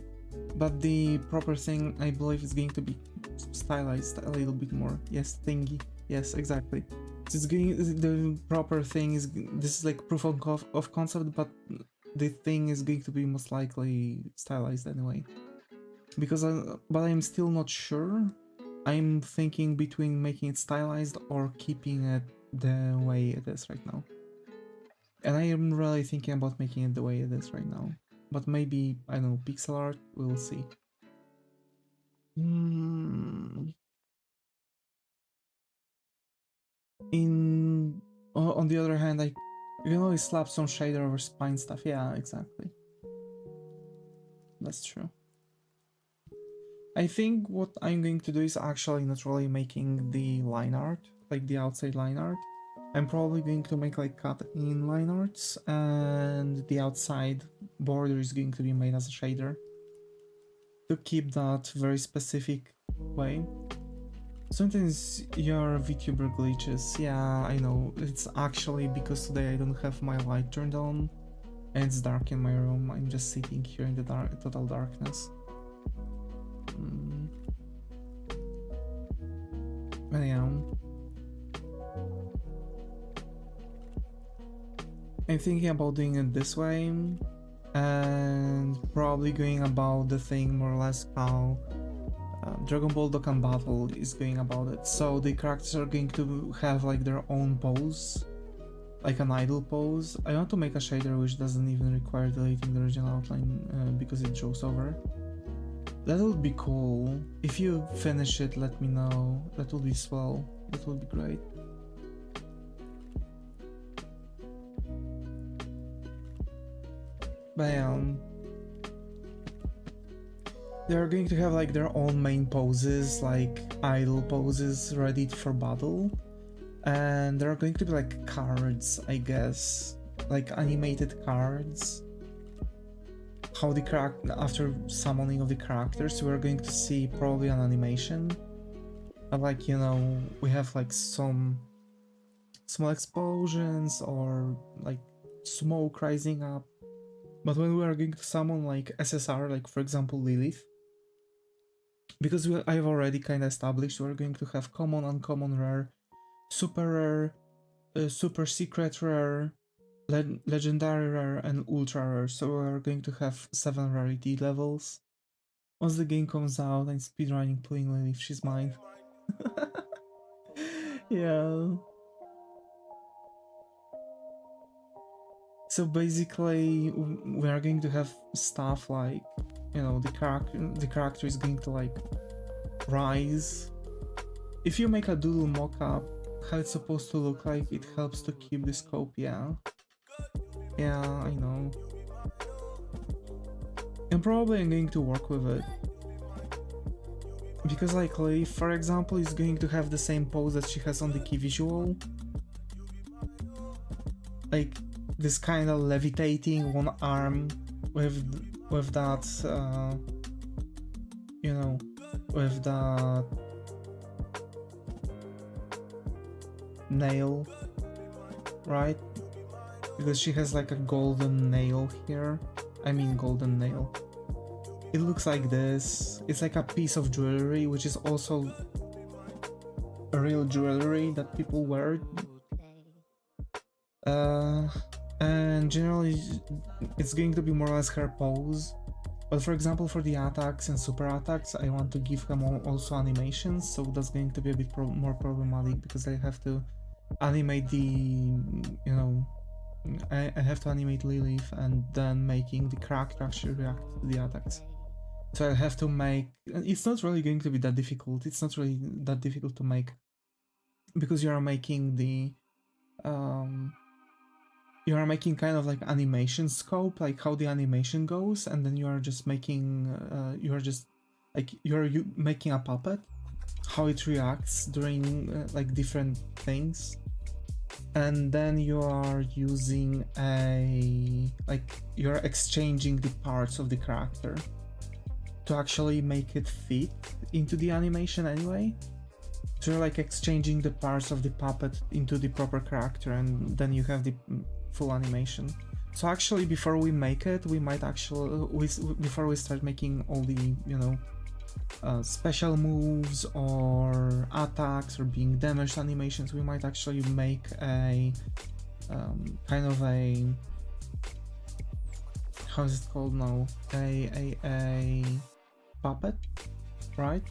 But the proper thing, I believe, is going to be stylized a little bit more. Yes, thingy. Yes, exactly. So it's going. The proper thing is this is like proof of concept, but the thing is going to be most likely stylized anyway. But I'm still not sure. I'm thinking between making it stylized or keeping it the way it is right now. And I am really thinking about making it the way it is right now. But maybe, I don't know, pixel art, we'll see. On the other hand, you can always slap some shader over spine stuff. Yeah, exactly. That's true. I think what I'm going to do is actually not really making the line art, like the outside line art. I'm probably going to make like cut in line arts, and the outside border is going to be made as a shader to keep that very specific way. Sometimes your Vtuber glitches. Yeah, I know. It's actually because today I don't have my light turned on and it's dark in my room. I'm just sitting here in the total darkness. But yeah. I'm thinking about doing it this way, and probably going about the thing more or less how Dragon Ball Dokkan Battle is going about it. So the characters are going to have like their own pose, like an idle pose. I want to make a shader which doesn't even require deleting the original outline because it shows over. That would be cool. If you finish it, let me know. That would be swell. That would be great. Bam. They're going to have like their own main poses, like idle poses ready for battle. And there are going to be like cards, I guess. Like animated cards. How the after summoning of the characters, we're going to see probably an animation. And like, you know, we have like some small explosions or like smoke rising up. But when we are going to summon like SSR, like for example Lilith, because I've already kind of established we're going to have common, uncommon, rare, super rare, super secret rare, legendary rare, and ultra rare. So we're going to have 7 rarity levels. Once the game comes out, I'm speedrunning playing Lilith, she's mine. Yeah. So basically, we are going to have stuff like, you know, the character is going to like rise. If you make a doodle mock-up, how it's supposed to look like, it helps to keep the scope, yeah. Yeah, I know. And probably I'm going to work with it. Because like Leif, for example, is going to have the same pose that she has on the key visual. Like this kind of levitating one arm with that, you know, with that nail, right? Because she has like a golden nail here. I mean golden nail. It looks like this. It's like a piece of jewelry, which is also a real jewelry that people wear. And generally it's going to be more or less her pose. But for example, for the attacks and super attacks, I want to give them also animations, so that's going to be a bit more problematic because I have to animate the, you know, I have to animate Lilith and then making the character actually react to the attacks. So I have to make, it's not really going to be that difficult, it's not really that difficult to make, because you are making the, you are making kind of like animation scope, like how the animation goes, and then you are just making, you are just, like, you're making a puppet, how it reacts during like different things. And then you are using a, like, you're exchanging the parts of the character to actually make it fit into the animation anyway. So you're like exchanging the parts of the puppet into the proper character, and then you have the full animation. So actually, before we make it, we might actually, before we start making all the, you know, special moves or attacks or being damaged animations, we might actually make a kind of a, how is it called now, a puppet, right?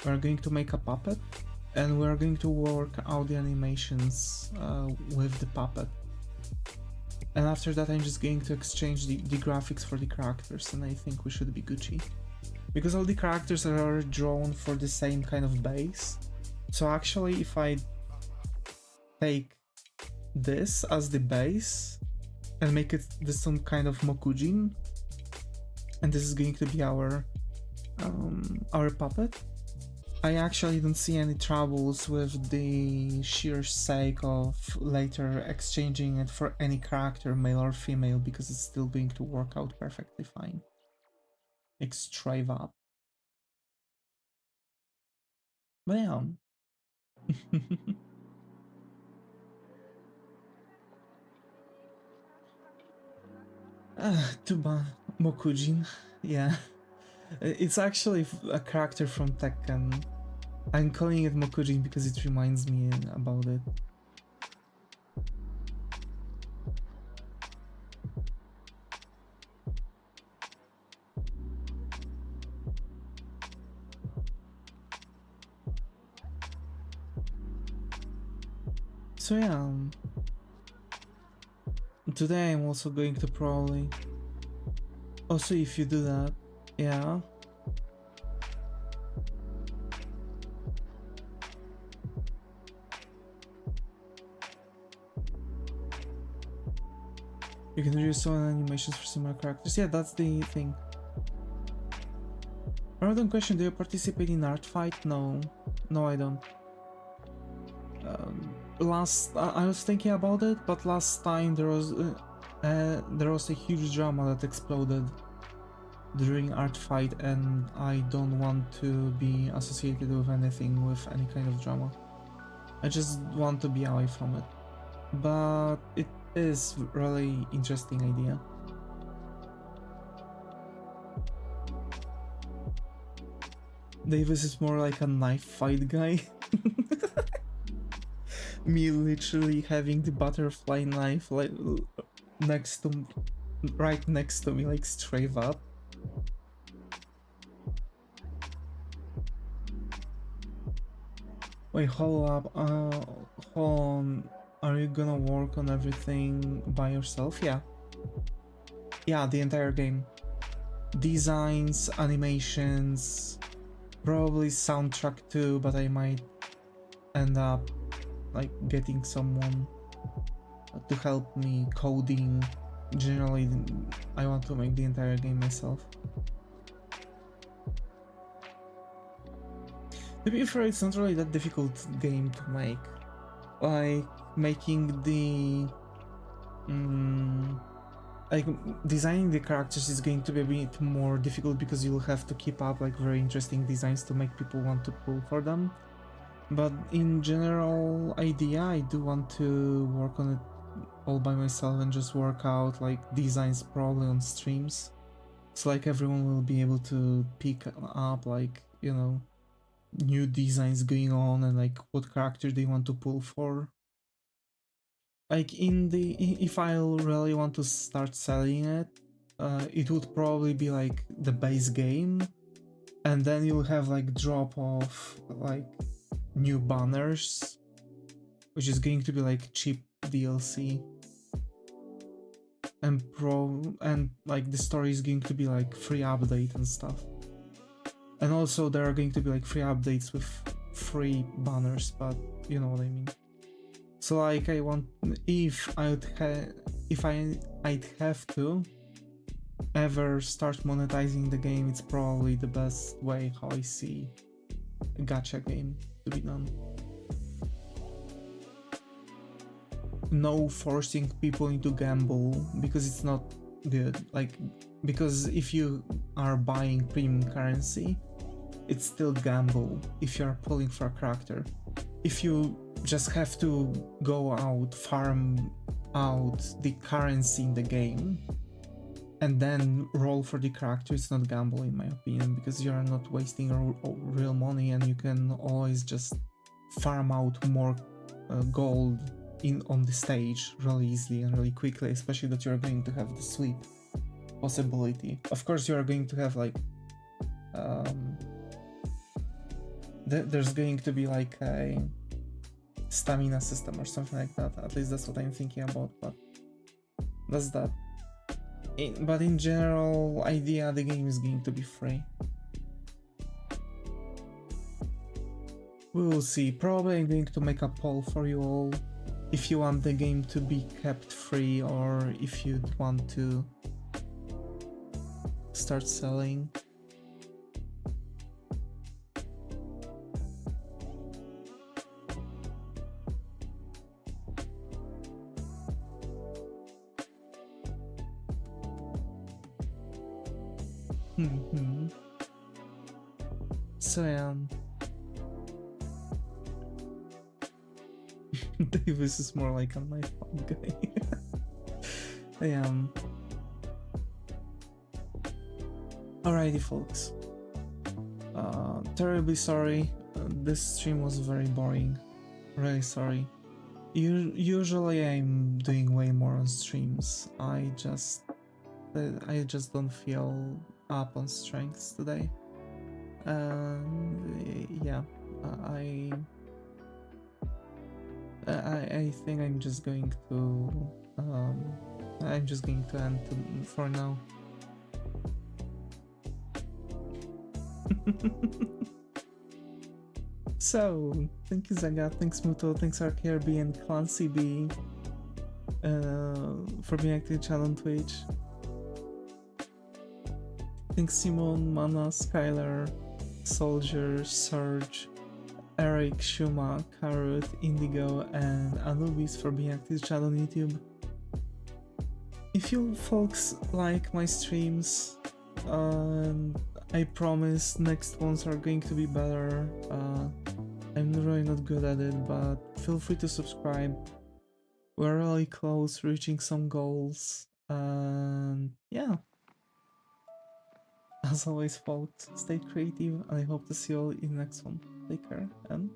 We're going to make a puppet and we're going to work out the animations with the puppet, and after that I'm just going to exchange the graphics for the characters, and I think we should be Gucci. Because all the characters are drawn for the same kind of base. So actually, if I take this as the base and make it this some kind of Mokujin, and this is going to be our puppet, I actually don't see any troubles with the sheer sake of later exchanging it for any character, male or female, because it's still going to work out perfectly fine. Strive up. But yeah. Tuba Mokujin, yeah. It's actually a character from Tekken. I'm calling it Mokujin because it reminds me about it. So yeah, today I'm also going to probably, also if you do that, yeah. You can use some animations for similar characters. Yeah, that's the thing. Random question, do you participate in art fight? No. No, I don't. I was thinking about it, but last time there was a huge drama that exploded during art fight, and I don't want to be associated with anything with any kind of drama. I just want to be away from it. But it is really interesting idea. Davis is more like a knife fight guy. Me literally having the butterfly knife like next to right next to me, like straight up. Wait, hold up, hold on. Are you gonna work on everything by yourself? Yeah. Yeah, the entire game. Designs, animations, probably soundtrack too, but I might end up like getting someone to help me coding. Generally, I want to make the entire game myself. To be fair, it's not really that difficult game to make. Like making the like designing the characters is going to be a bit more difficult because you'll have to keep up like very interesting designs to make people want to pull for them. But in general idea, I do want to work on it all by myself and just work out like designs probably on streams. So like everyone will be able to pick up like, you know, new designs going on and like what character they want to pull for. Like if I really want to start selling it, it would probably be like the base game, and then you'll have like drop off like new banners, which is going to be like cheap DLC, and like the story is going to be like free update and stuff. And also there are going to be like free updates with free banners, but you know what I mean. So like I want, if I'd have to ever start monetizing the game, it's probably the best way how I see a gacha game to be done. No forcing people into gamble, because it's not good. Like, because if you are buying premium currency, it's still gamble if you're pulling for a character. If you just have to go out, farm out the currency in the game, and then roll for the character, it's not gamble in my opinion, because you're not wasting real money and you can always just farm out more gold on the stage really easily and really quickly, especially that you're going to have the sweep possibility. Of course you are going to have like there's going to be like a stamina system or something like that. At least that's what I'm thinking about, but that's that. But in general idea, the game is going to be free. We will see. Probably I'm going to make a poll for you all if you want the game to be kept free or if you'd want to start selling. So yeah. Davis is more like a knife guy. Alrighty folks. Terribly sorry. This stream was very boring. Really sorry. Usually I'm doing way more on streams. I just don't feel up on strengths today. Yeah, I think I'm just going to end for now. So thank you Zaga, thanks Muto, thanks RKRB and Clancy B for being active channel on Twitch. Thanks Simon, Mana, Skylar, Soldier, Surge, Eric, Shuma, Carrot, Indigo, and Anubis for being active channel on YouTube. If you folks like my streams, I promise next ones are going to be better. I'm really not good at it, but feel free to subscribe. We're really close reaching some goals, and yeah. As always folks, stay creative and I hope to see you all in the next one. Take care and